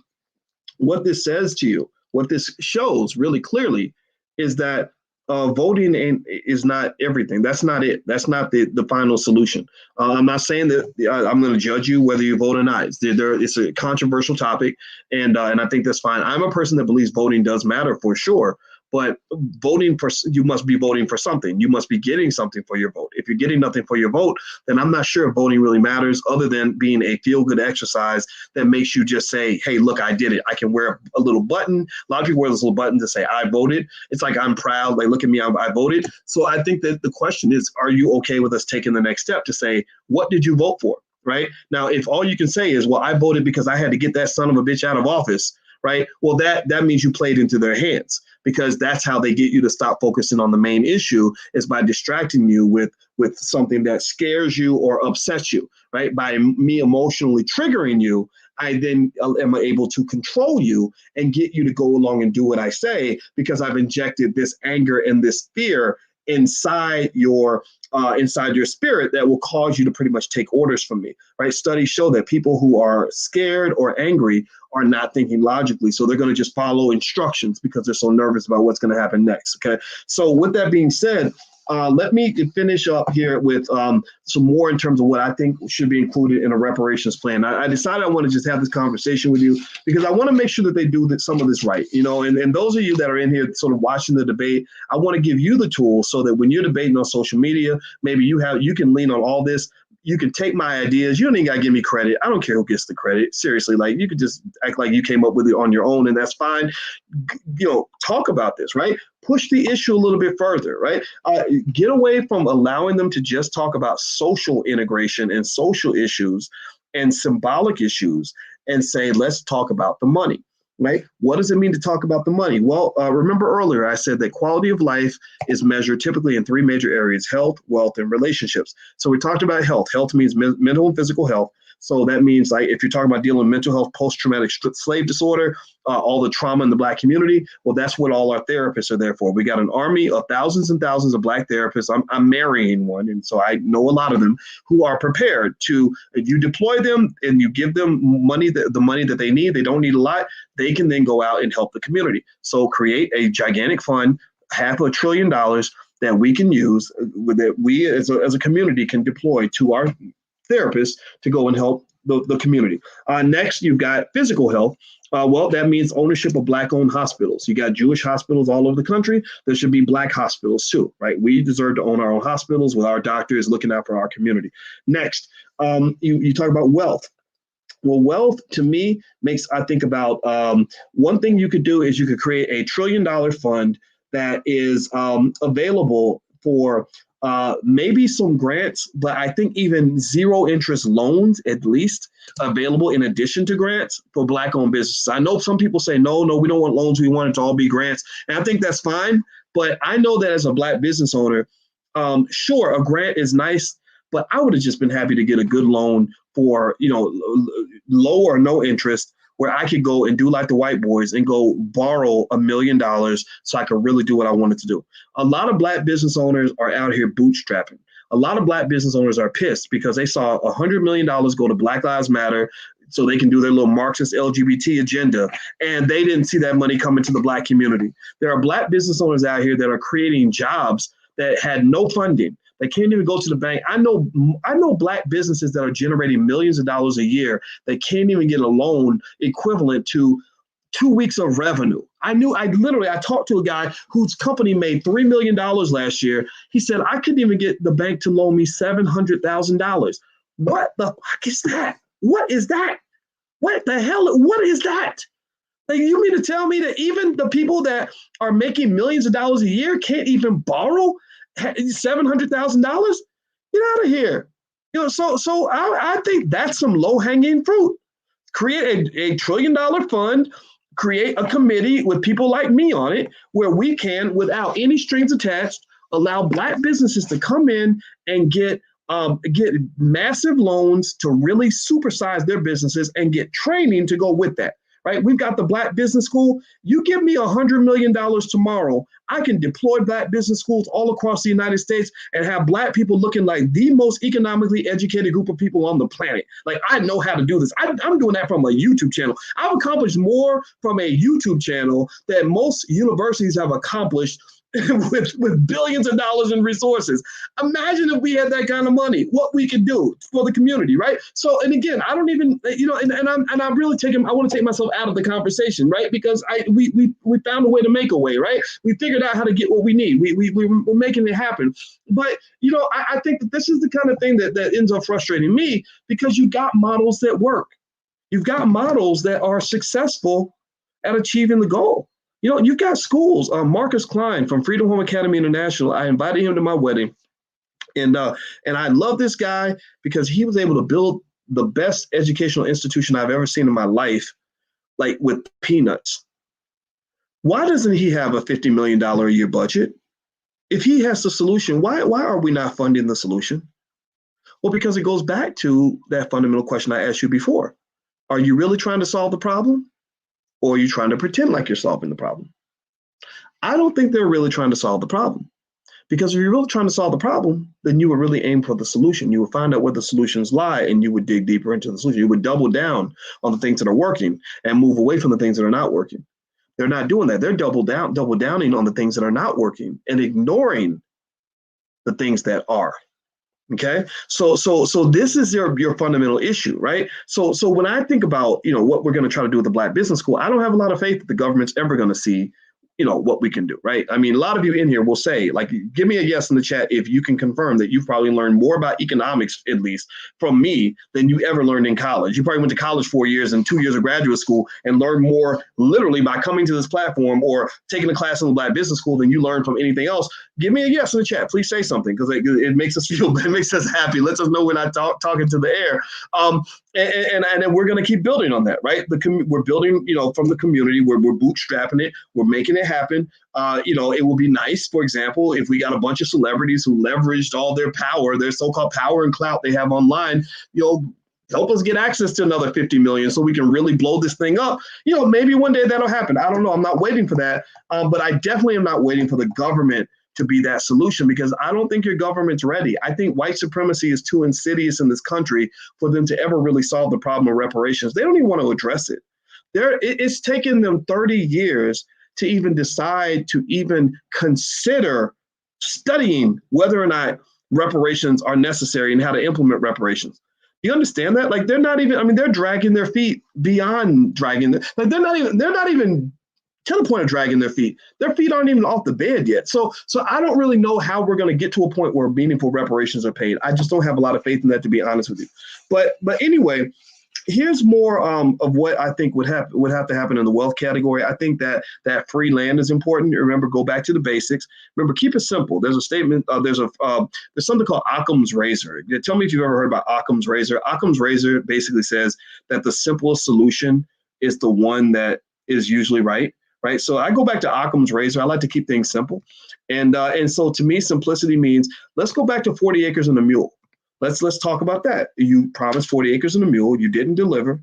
what this says to you, what this shows really clearly is that voting is not everything. That's not it. That's not the final solution. I'm not saying that I'm going to judge you whether you vote or not. It's a controversial topic, and I think that's fine. I'm a person that believes voting does matter for sure. But you must be voting for something. You must be getting something for your vote. If you're getting nothing for your vote, then I'm not sure if voting really matters other than being a feel-good exercise that makes you just say, hey, look, I did it. I can wear a little button. A lot of people wear this little button to say, I voted. It's like, I'm proud. Like, look at me, I voted. So I think that the question is, are you okay with us taking the next step to say, what did you vote for? Right? Now, if all you can say is, well, I voted because I had to get that son of a bitch out of office, right? Well, that means you played into their hands, because that's how they get you to stop focusing on the main issue, is by distracting you with something that scares you or upsets you, right? By me emotionally triggering you, I then am able to control you and get you to go along and do what I say, because I've injected this anger and this fear inside your spirit that will cause you to pretty much take orders from me, right? Studies show that people who are scared or angry are not thinking logically. So they're going to just follow instructions because they're so nervous about what's going to happen next. Okay. So with that being said, let me finish up here with some more in terms of what I think should be included in a reparations plan. I decided I want to just have this conversation with you because I want to make sure that they do some of this right, and those of you that are in here sort of watching the debate, I want to give you the tools so that when you're debating on social media, maybe you can lean on all this. You can take my ideas. You don't even got to give me credit. I don't care who gets the credit. Seriously, like, you could just act like you came up with it on your own, and that's fine. Talk about this, right? Push the issue a little bit further, right? Get away from allowing them to just talk about social integration and social issues and symbolic issues and say, let's talk about the money. Right? What does it mean to talk about the money? Well, remember earlier I said that quality of life is measured typically in three major areas: health, wealth, and relationships. So we talked about health. Health means mental and physical health. So that means, like, if you're talking about dealing with mental health, post-traumatic slave disorder, all the trauma in the Black community, well, that's what all our therapists are there for. We got an army of thousands and thousands of Black therapists. I'm marrying one, and so I know a lot of them who are prepared to, if you deploy them and you give them money, the money that they need, they don't need a lot, they can then go out and help the community. So create a gigantic fund, $500 billion that we can use, that we as a community can deploy to our therapists to go and help the community. Next, you've got physical health. Well, that means ownership of Black-owned hospitals. You got Jewish hospitals all over the country. There should be Black hospitals too, right? We deserve to own our own hospitals with our doctors looking out for our community. Next, you talk about wealth. Well, wealth to me I think about one thing you could do is you could create a $1 trillion fund that is available for maybe some grants, but I think even zero interest loans, at least, available in addition to grants for Black-owned businesses. I know some people say, no, we don't want loans. We want it to all be grants. And I think that's fine. But I know that as a Black business owner, sure, a grant is nice, but I would have just been happy to get a good loan for, low or no interest, where I could go and do like the white boys and go borrow $1 million so I could really do what I wanted to do. A lot of Black business owners are out here bootstrapping. A lot of Black business owners are pissed because they saw $100 million go to Black Lives Matter so they can do their little Marxist LGBT agenda, and they didn't see that money coming to the Black community. There are Black business owners out here that are creating jobs that had no funding. They can't even go to the bank. I know Black businesses that are generating millions of dollars a year that can't even get a loan equivalent to 2 weeks of revenue. I talked to a guy whose company made $3 million last year. He said, I couldn't even get the bank to loan me $700,000. What the fuck is that? What is that? What the hell? What is that? Like, you mean to tell me that even the people that are making millions of dollars a year can't even borrow $700,000? Get out of here. So I think that's some low-hanging fruit. Create a $1 trillion fund, create a committee with people like me on it, where we can, without any strings attached, allow Black businesses to come in and get massive loans to really supersize their businesses and get training to go with that. Right? We've got the Black Business School. You give me $100 million tomorrow, I can deploy Black business schools all across the United States and have Black people looking like the most economically educated group of people on the planet. Like, I know how to do this. I'm doing that from a YouTube channel. I've accomplished more from a YouTube channel than most universities have accomplished with billions of dollars in resources. Imagine if we had that kind of money, what we could do for the community, right? So, and again, I don't even, I'm really I want to take myself out of the conversation, right? Because we found a way to make a way, right? We figured out how to get what we need. We're making it happen. But, I think that this is the kind of thing that ends up frustrating me, because you got models that work. You've got models that are successful at achieving the goal. You've got schools. Marcus Klein from Freedom Home Academy International, I invited him to my wedding. And I love this guy because he was able to build the best educational institution I've ever seen in my life, like with peanuts. Why doesn't he have a $50 million a year budget? If he has the solution, why are we not funding the solution? Well, because it goes back to that fundamental question I asked you before. Are you really trying to solve the problem? Or are you trying to pretend like you're solving the problem? I don't think they're really trying to solve the problem. Because if you're really trying to solve the problem, then you would really aim for the solution. You would find out where the solutions lie, and you would dig deeper into the solution. You would double down on the things that are working and move away from the things that are not working. They're not doing that. They're double downing on the things that are not working and ignoring the things that are. Okay, so this is your fundamental issue, right? So when I think about what we're going to try to do with the Black Business School, I don't have a lot of faith that the government's ever going to see what we can do, right? I mean, a lot of you in here will say, like, give me a yes in the chat if you can confirm that you've probably learned more about economics, at least from me, than you ever learned in college. You probably went to college 4 years and 2 years of graduate school and learned more literally by coming to this platform or taking a class in the Black Business School than you learned from anything else. Give me a yes in the chat. Please say something, because it makes us feel, it makes us happy. Lets us know we're not talking to the air. And then we're going to keep building on that, right? We're building, from the community. We're bootstrapping it. We're making it happen. It will be nice, for example, if we got a bunch of celebrities who leveraged all their power, their so-called power and clout they have online, help us get access to another 50 million so we can really blow this thing up. Maybe one day that'll happen. I don't know. I'm not waiting for that. But I definitely am not waiting for the government to be that solution, because I don't think your government's ready. I think white supremacy is too insidious in this country for them to ever really solve the problem of reparations. They don't even want to address it. It's taken them 30 years to even decide to even consider studying whether or not reparations are necessary and how to implement reparations. You understand that? Like, they're not even, they're dragging their feet beyond dragging they're not even to the point of dragging their feet. Their feet aren't even off the bed yet. So I don't really know how we're going to get to a point where meaningful reparations are paid. I just don't have a lot of faith in that, to be honest with you. But anyway, here's more of what I think would have to happen in the wealth category. I think that free land is important. Remember, go back to the basics. Remember, keep it simple. There's a statement. There's something called Occam's razor. Tell me if you've ever heard about Occam's razor. Occam's razor basically says that the simplest solution is the one that is usually right. Right. So I go back to Occam's razor. I like to keep things simple. And so to me, simplicity means let's go back to 40 acres and a mule. Let's talk about that. You promised 40 acres and a mule. You didn't deliver.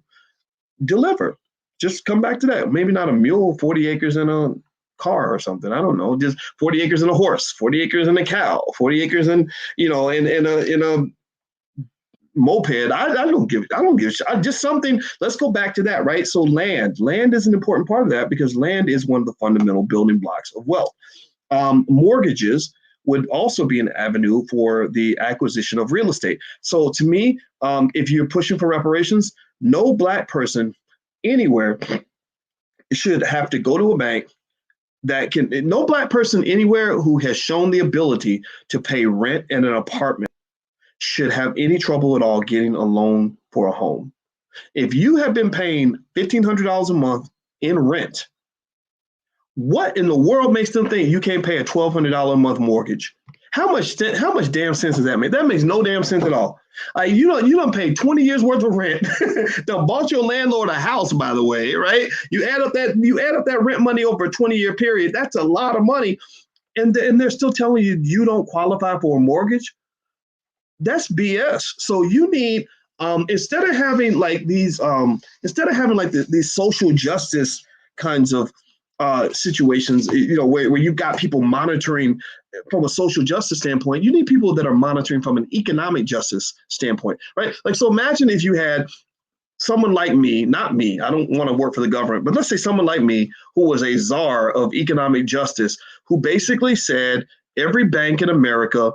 Deliver. Just come back to that. Maybe not a mule, 40 acres and a car or something. I don't know. Just 40 acres and a horse, 40 acres and a cow, 40 acres and, in a moped. I don't give a shit. Just something. Let's go back to that, right? So land is an important part of that because land is one of the fundamental building blocks of wealth. Mortgages would also be an avenue for the acquisition of real estate. So to me, if you're pushing for reparations, no Black person anywhere should have to go to a bank no Black person anywhere who has shown the ability to pay rent in an apartment should have any trouble at all getting a loan for a home. If you have been paying $1,500 a month in rent, what in the world makes them think you can't pay a $1,200 a month mortgage? How much damn sense does that make? That makes no damn sense at all. You don't pay 20 years worth of rent. They bought your landlord a house, by the way, right? You add up that rent money over a 20-year period. That's a lot of money, and they're still telling you you don't qualify for a mortgage. That's BS. So you need instead of having these social justice kinds of situations, where you've got people monitoring from a social justice standpoint, you need people that are monitoring from an economic justice standpoint, right? So imagine if you had someone like me, not me, I don't want to work for the government, but let's say someone like me who was a czar of economic justice, who basically said every bank in America,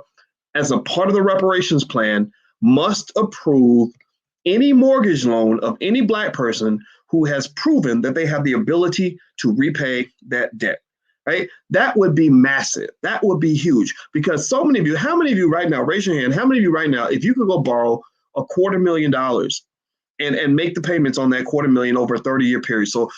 as a part of the reparations plan, must approve any mortgage loan of any Black person who has proven that they have the ability to repay that debt, right? That would be massive. That would be huge because so many of you, how many of you right now, raise your hand, how many of you right now, if you could go borrow $250,000 and make the payments on that $250,000 over a 30-year period. So a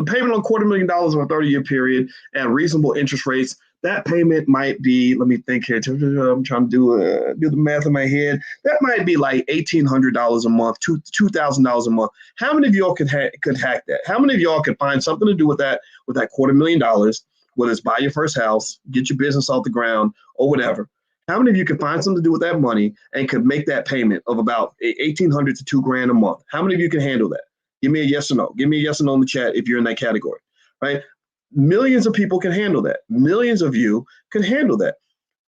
payment on $250,000 over a 30-year period at reasonable interest rates, that payment might be, let me think here, I'm trying to do the math in my head. That might be like $1,800 a month, $2,000 a month. How many of y'all could hack that? How many of y'all could find something to do with that $250,000, whether it's buy your first house, get your business off the ground, or whatever? How many of you could find something to do with that money and could make that payment of about $1,800 to $2,000 a month? How many of you can handle that? Give me a yes or no. Give me a yes or no in the chat if you're in that category, right? Millions of people can handle that. Millions of you can handle that.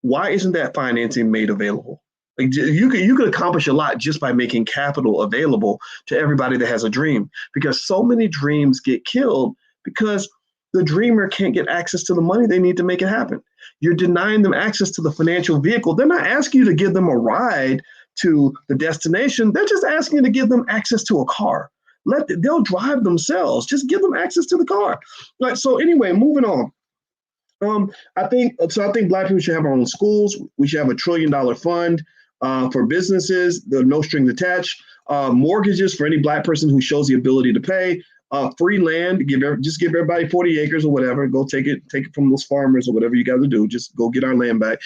Why isn't that financing made available? You could accomplish a lot just by making capital available to everybody that has a dream, because so many dreams get killed because the dreamer can't get access to the money they need to make it happen. You're denying them access to the financial vehicle. They're not asking you to give them a ride to the destination. They're just asking you to give them access to a car. They'll drive themselves. Just give them access to the car. So anyway, moving on. I think Black people should have our own schools. We should have $1 trillion fund for businesses. There are no strings attached. Mortgages for any Black person who shows the ability to pay. Free land. Just give everybody 40 acres or whatever. Go take it from those farmers or whatever you got to do. Just go get our land back.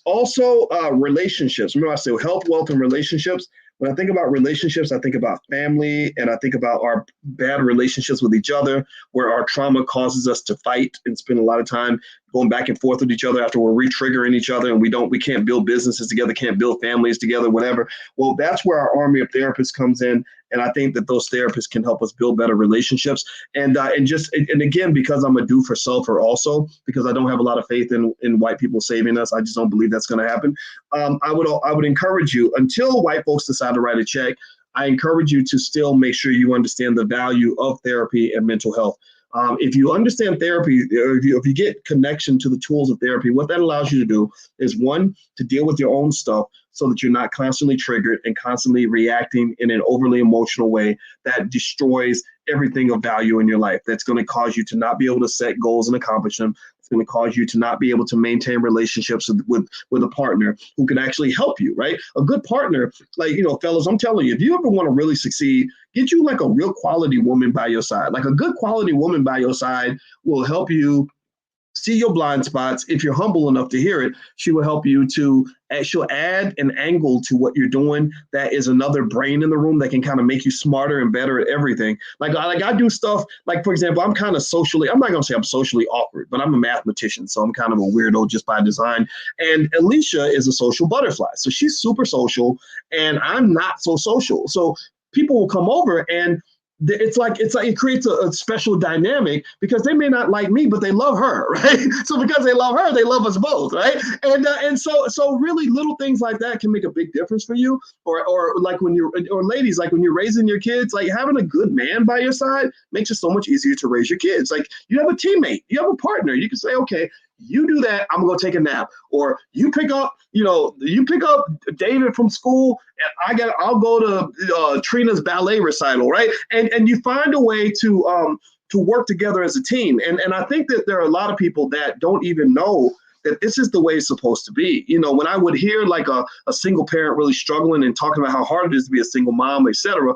Also, relationships. Remember, I said health, wealth, and relationships. When I think about relationships, I think about family, and I think about our bad relationships with each other, where our trauma causes us to fight and spend a lot of time going back and forth with each other after we're re-triggering each other, and we can't build businesses together, can't build families together, whatever. Well, that's where our army of therapists comes in, and I think that those therapists can help us build better relationships. And again, because I'm a do-for-selfer also, because I don't have a lot of faith in white people saving us, I just don't believe that's going to happen. I would encourage you, until white folks decide to write a check, I encourage you to still make sure you understand the value of therapy and mental health. If you understand therapy, if you get connection to the tools of therapy, what that allows you to do is, one, to deal with your own stuff so that you're not constantly triggered and constantly reacting in an overly emotional way that destroys everything of value in your life. That's going to cause you to not be able to set goals and accomplish them. It's It's going to cause you to not be able to maintain relationships with a partner who can actually help you, right? A good partner, like, fellas, I'm telling you, if you ever want to really succeed, get you like a real quality woman by your side. Like a good quality woman by your side will help you see your blind spots. If you're humble enough to hear it, she will help you she'll add an angle to what you're doing. That is another brain in the room that can kind of make you smarter and better at everything. Like I do stuff, like, for example, I'm not going to say I'm socially awkward, but I'm a mathematician. So I'm kind of a weirdo just by design. And Alicia is a social butterfly. So she's super social and I'm not so social. So people will come over and it's like it creates a special dynamic because they may not like me, but they love her, right? So because they love her, they love us both, right? And so really little things like that can make a big difference for you. Or like ladies, like when you're raising your kids, like having a good man by your side makes it so much easier to raise your kids. Like you have a teammate, you have a partner. You can say, okay, you do that, I'm gonna go take a nap. Or you pick up David from school, and I'll go to Trina's ballet recital, right? And you find a way to work together as a team. And I think that there are a lot of people that don't even know that this is the way it's supposed to be. When I would hear like a single parent really struggling and talking about how hard it is to be a single mom, etc.,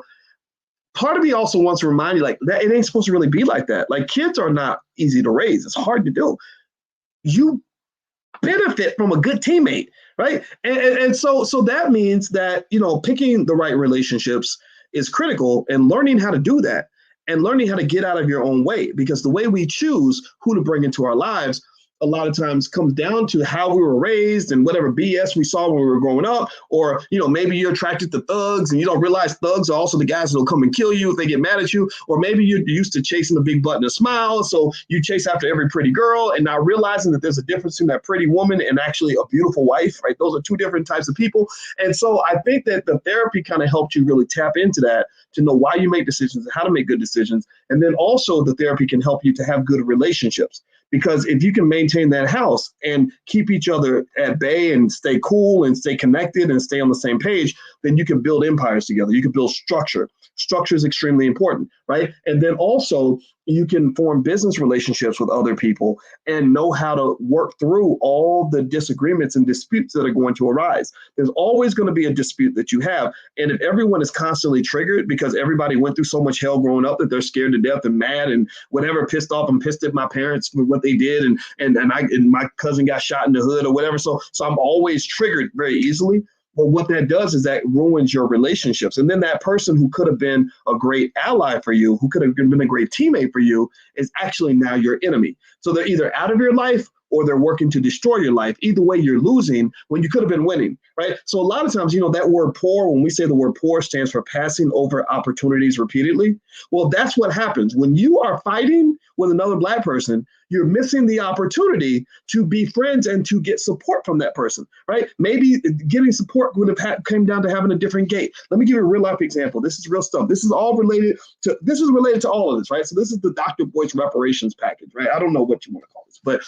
part of me also wants to remind you like that it ain't supposed to really be like that. Like kids are not easy to raise. It's hard to do. You benefit from a good teammate, right? And so that means that, picking the right relationships is critical, and learning how to do that and learning how to get out of your own way, because the way we choose who to bring into our lives a lot of times comes down to how we were raised and whatever BS we saw when we were growing up. Or, maybe you're attracted to thugs and you don't realize thugs are also the guys that'll come and kill you if they get mad at you. Or maybe you're used to chasing the big butt and a smile, so you chase after every pretty girl and not realizing that there's a difference between that pretty woman and actually a beautiful wife, right? Those are two different types of people. And so I think that the therapy kind of helped you really tap into that, to know why you make decisions and how to make good decisions. And then also the therapy can help you to have good relationships. Because if you can maintain that house and keep each other at bay and stay cool and stay connected and stay on the same page, then you can build empires together. You can build structure. Structure is extremely important, right? And then also you can form business relationships with other people and know how to work through all the disagreements and disputes that are going to arise. There's always going to be a dispute that you have. And if everyone is constantly triggered because everybody went through so much hell growing up that they're scared to death and mad and whatever, pissed off and pissed at my parents for what they did, and my cousin got shot in the hood or whatever. So I'm always triggered very easily. But what that does is that ruins your relationships. And then that person who could have been a great ally for you, who could have been a great teammate for you, is actually now your enemy. So they're either out of your life or they're working to destroy your life. Either way, you're losing when you could have been winning, right? So a lot of times, that word poor, when we say the word poor, stands for passing over opportunities repeatedly. Well, that's what happens. When you are fighting with another Black person, you're missing the opportunity to be friends and to get support from that person, right? Maybe getting support would have came down to having a different gate. Let me give you a real life example. This is real stuff. This is related to all of this, right? So this is the Dr. Boyce reparations package, right? I don't know what you want to call this, but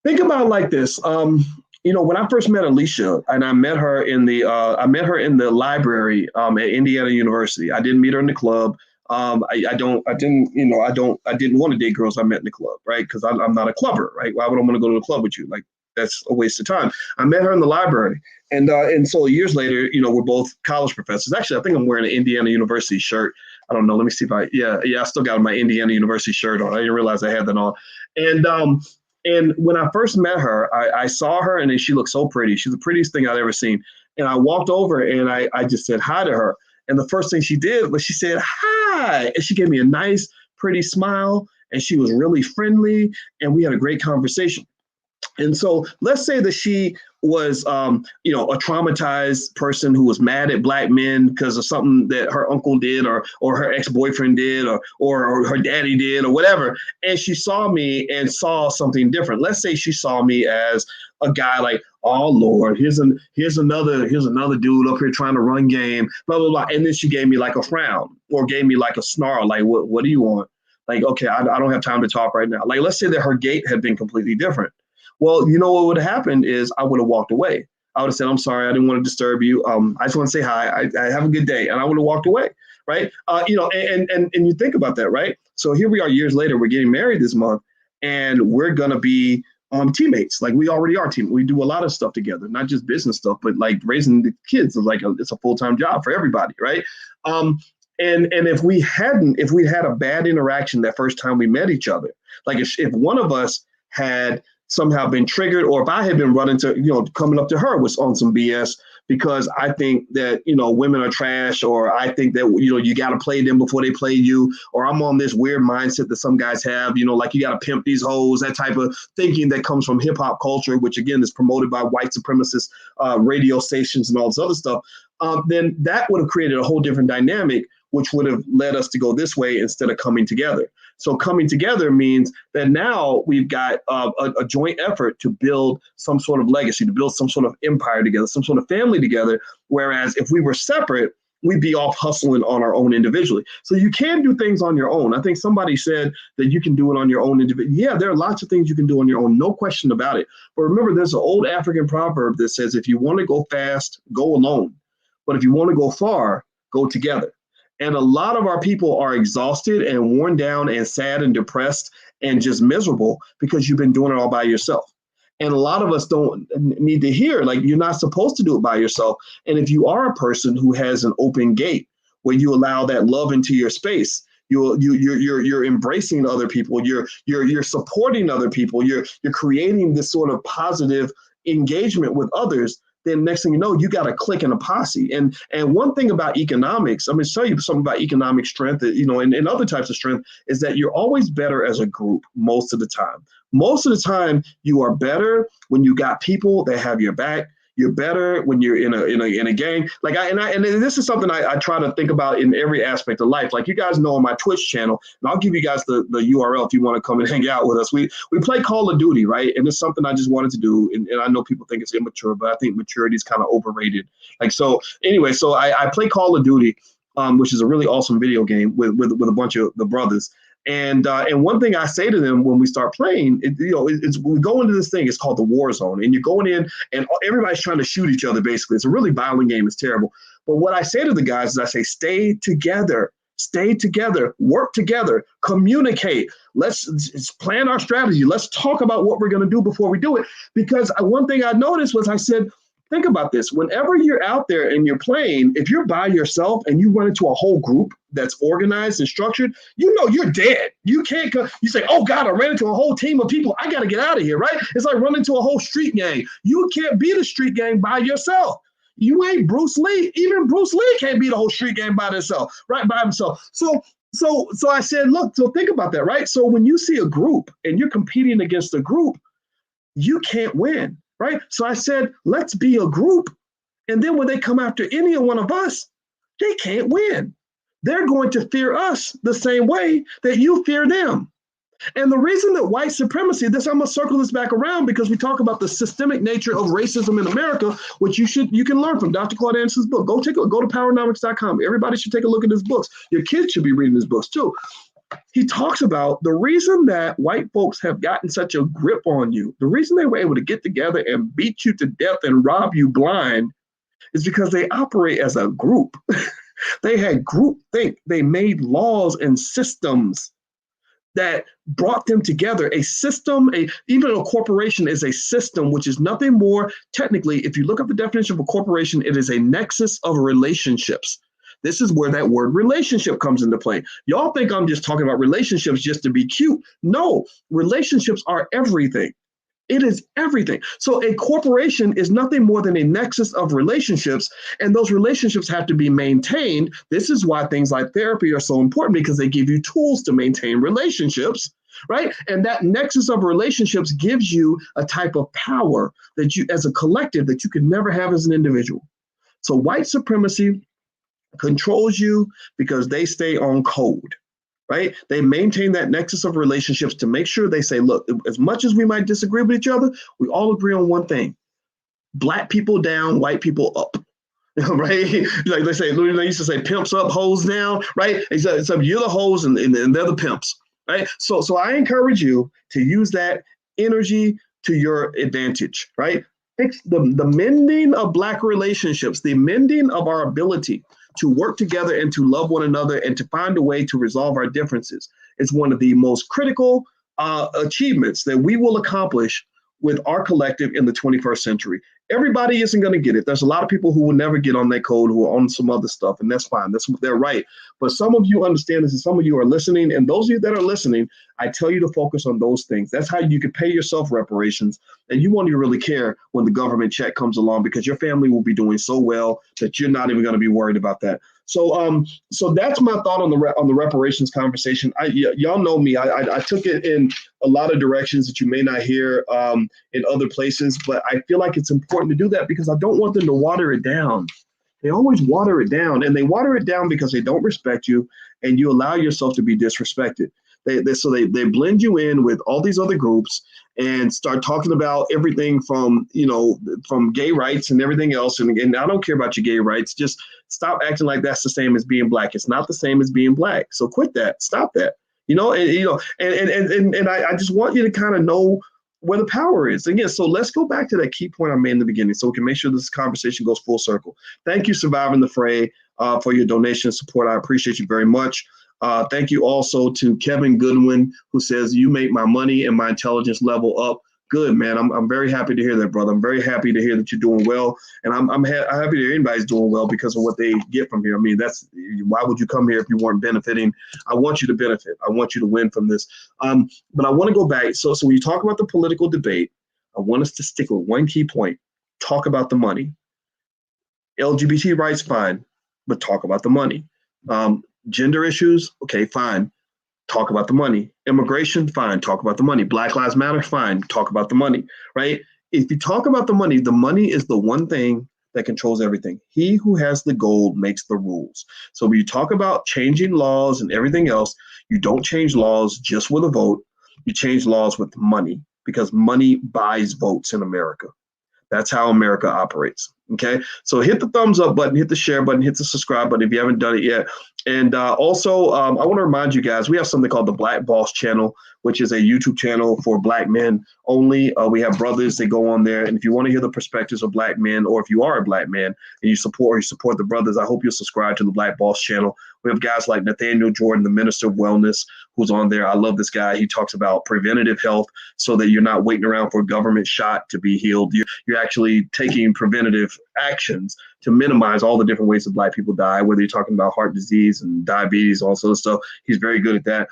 think about it like this. When I first met Alicia, and I met her in the library at Indiana University. I didn't meet her in the club. I didn't want to date girls I met in the club, right? Because I'm not a clubber, right? Why would I want to go to the club with you? Like, that's a waste of time. I met her in the library. And so years later, we're both college professors. Actually, I think I'm wearing an Indiana University shirt. I don't know. Let me see if I still got my Indiana University shirt on. I didn't realize I had that on. And when I first met her, I saw her and then she looked so pretty. She's the prettiest thing I'd ever seen. And I walked over and I just said hi to her. And the first thing she did was she said, hi. And she gave me a nice, pretty smile. And she was really friendly. And we had a great conversation. And so let's say that she was, a traumatized person who was mad at Black men because of something that her uncle did or her ex-boyfriend did or her daddy did or whatever. And she saw me and saw something different. Let's say she saw me as a guy like, oh, Lord, here's another dude up here trying to run game, blah, blah, blah. And then she gave me like a frown or gave me like a snarl, like, what do you want? Like, okay, I don't have time to talk right now. Like, let's say that her gait had been completely different. Well, what would have happened is I would have walked away. I would have said, I'm sorry, I didn't want to disturb you. I just want to say hi. I have a good day. And I would have walked away, right? And you think about that, right? So here we are years later, we're getting married this month. and we're going to be teammates. Like we already are team. We do a lot of stuff together, not just business stuff, but like raising the kids is it's a full-time job for everybody, right? And if we'd had a bad interaction that first time we met each other, like if one of us had somehow been triggered, or if I had been running to, coming up to her was on some BS because I think that, women are trash, or I think that, you got to play them before they play you, or I'm on this weird mindset that some guys have, like you got to pimp these hoes, that type of thinking that comes from hip hop culture, which again is promoted by white supremacist radio stations and all this other stuff, then that would have created a whole different dynamic, which would have led us to go this way instead of coming together. So coming together means that now we've got a joint effort to build some sort of legacy, to build some sort of empire together, some sort of family together. Whereas if we were separate, we'd be off hustling on our own individually. So you can do things on your own. I think somebody said that you can do it on your own individually. Yeah, there are lots of things you can do on your own, no question about it. But remember, there's an old African proverb that says, if you want to go fast, go alone. But if you want to go far, go together. And a lot of our people are exhausted and worn down and sad and depressed and just miserable because you've been doing it all by yourself. And a lot of us don't need to hear, like, you're not supposed to do it by yourself. And if you are a person who has an open gate where you allow that love into your space, you're embracing other people, you're supporting other people, you're creating this sort of positive engagement with others, then next thing you know, you got a clique and a posse. And one thing about economics, I'm going to tell you something about economic strength, and other types of strength, is that you're always better as a group most of the time. Most of the time, you are better when you got people that have your back. You're better when you're in a gang. And this is something I try to think about in every aspect of life. Like you guys know on my Twitch channel, and I'll give you guys the URL if you want to come and hang out with us. We play Call of Duty, right? And it's something I just wanted to do. And I know people think it's immature, but I think maturity is kind of overrated. So I play Call of Duty, which is a really awesome video game with a bunch of the brothers. And one thing I say to them when we start playing, we go into this thing. It's called the war zone, and you're going in, and everybody's trying to shoot each other. Basically, it's a really violent game. It's terrible. But what I say to the guys is, I say, stay together, work together, communicate. Let's plan our strategy. Let's talk about what we're going to do before we do it. Because one thing I noticed was, I said, think about this. Whenever you're out there and you're playing, if you're by yourself and you run into a whole group that's organized and structured, you're dead. You can't go. You say, oh God, I ran into a whole team of people. I got to get out of here, right? It's like running into a whole street gang. You can't beat a street gang by yourself. You ain't Bruce Lee. Even Bruce Lee can't beat a whole street gang by himself, right? By himself. So I said, look, so think about that, right? So when you see a group and you're competing against a group, you can't win. Right. So I said, let's be a group. And then when they come after any one of us, they can't win. They're going to fear us the same way that you fear them. And the reason that white supremacy, I'm going to circle this back around, because we talk about the systemic nature of racism in America, which you can learn from Dr. Claude Anderson's book. Go to powernomics.com. Everybody should take a look at his books. Your kids should be reading his books too. He talks about the reason that white folks have gotten such a grip on you, the reason they were able to get together and beat you to death and rob you blind, is because they operate as a group. They had groupthink. They made laws and systems that brought them together. A system, even a corporation is a system, which is nothing more. Technically, if you look up the definition of a corporation, it is a nexus of relationships. This is where that word relationship comes into play. Y'all think I'm just talking about relationships just to be cute. No, relationships are everything. It is everything. So a corporation is nothing more than a nexus of relationships, and those relationships have to be maintained. This is why things like therapy are so important, because they give you tools to maintain relationships, right? And that nexus of relationships gives you a type of power that you, as a collective, that you could never have as an individual. So white supremacy controls you because they stay on code, right? They maintain that nexus of relationships to make sure they say, look, as much as we might disagree with each other, we all agree on one thing: black people down, white people up. Right? Like they say, they used to say pimps up, hoes down, right? So you're the hoes and they're the pimps, right? So I encourage you to use that energy to your advantage, right? Fix the mending of black relationships, the mending of our ability to work together and to love one another and to find a way to resolve our differences is one of the most critical achievements that we will accomplish with our collective in the 21st century. Everybody isn't going to get it. There's a lot of people who will never get on that code, who are on some other stuff, and that's fine. They're right. But some of you understand this, and some of you are listening. And those of you that are listening, I tell you to focus on those things. That's how you can pay yourself reparations, and you won't even really care when the government check comes along, because your family will be doing so well that you're not even going to be worried about that. So that's my thought on the reparations conversation. Y'all know me. I took it in a lot of directions that you may not hear in other places, but I feel like it's important to do that because I don't want them to water it down. They always water it down, and they water it down because they don't respect you, and you allow yourself to be disrespected. They blend you in with all these other groups and start talking about everything from gay rights and everything else. And I don't care about your gay rights. Just stop acting like that's the same as being black. It's not the same as being black. So quit that. Stop that. And I just want you to kind of know where the power is. Again, so let's go back to that key point I made in the beginning so we can make sure this conversation goes full circle. Thank you, Surviving the Fray, for your donation and support. I appreciate you very much. Thank you also to Kevin Goodwin, who says, you make my money and my intelligence level up. Good, man. I'm very happy to hear that, brother. I'm very happy to hear that you're doing well. And I'm happy to hear anybody's doing well because of what they get from here. I mean, why would you come here if you weren't benefiting? I want you to benefit. I want you to win from this. But I want to go back. So when you talk about the political debate, I want us to stick with one key point. Talk about the money. LGBT rights, fine, but talk about the money. Gender issues, okay, fine. Talk about the money. Immigration, fine. Talk about the money. Black Lives Matter, fine. Talk about the money, right? If you talk about the money is the one thing that controls everything. He who has the gold makes the rules. So when you talk about changing laws and everything else, you don't change laws just with a vote. You change laws with money, because money buys votes in America. That's how America operates. Okay, so hit the thumbs up button, hit the share button, hit the subscribe button if you haven't done it yet. And also, I want to remind you guys, we have something called the Black Boss Channel, which is a YouTube channel for Black men only. We have brothers that go on there. And if you want to hear the perspectives of Black men, or if you are a Black man and you support the brothers, I hope you'll subscribe to the Black Boss Channel. We have guys like Nathaniel Jordan, the Minister of Wellness, who's on there. I love this guy. He talks about preventative health so that you're not waiting around for a government shot to be healed. You're actually taking preventative actions to minimize all the different ways that Black people die, whether you're talking about heart disease and diabetes, all sorts of stuff. He's very good at that.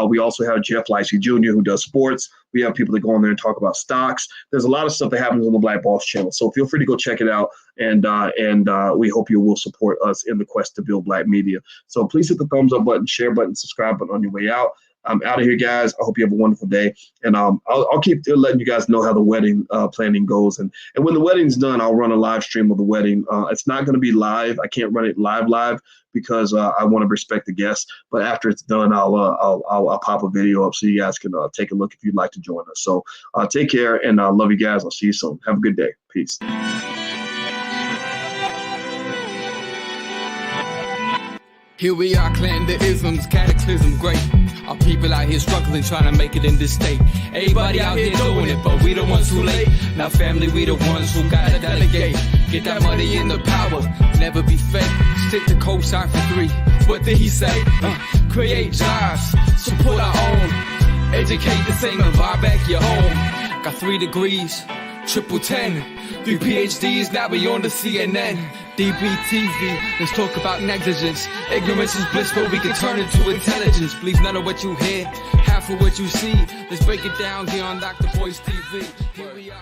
We also have Jeff Licey Jr., who does sports. We have people that go on there and talk about stocks. There's a lot of stuff that happens on the Black Boss Channel. So feel free to go check it out. And we hope you will support us in the quest to build Black media. So please hit the thumbs up button, share button, subscribe button on your way out. I'm out of here, guys. I hope you have a wonderful day. And I'll keep letting you guys know how the wedding planning goes. And when the wedding's done, I'll run a live stream of the wedding. It's not going to be live. I can't run it live because I want to respect the guests. But after it's done, I'll pop a video up so you guys can take a look if you'd like to join us. So take care, and I love you guys. I'll see you soon. Have a good day. Peace. Here we are, clan the isms, cataclysm, great. Our people out here struggling, trying to make it in this state. Everybody out here doing it, but we the ones who late. Now family, we the ones who gotta delegate. Get that money in the power, never be fake. Stick to cosign for 3. What did he say? Create jobs, support our own. Educate the same and buy back your home. Got 3 degrees, triple 10. 3 PhDs, now we on the CNN. DBTV, let's talk about negligence. Ignorance is bliss, but we can turn it to intelligence. Believe none of what you hear, half of what you see. Let's break it down here on Dr. Boy's TV. Here we are.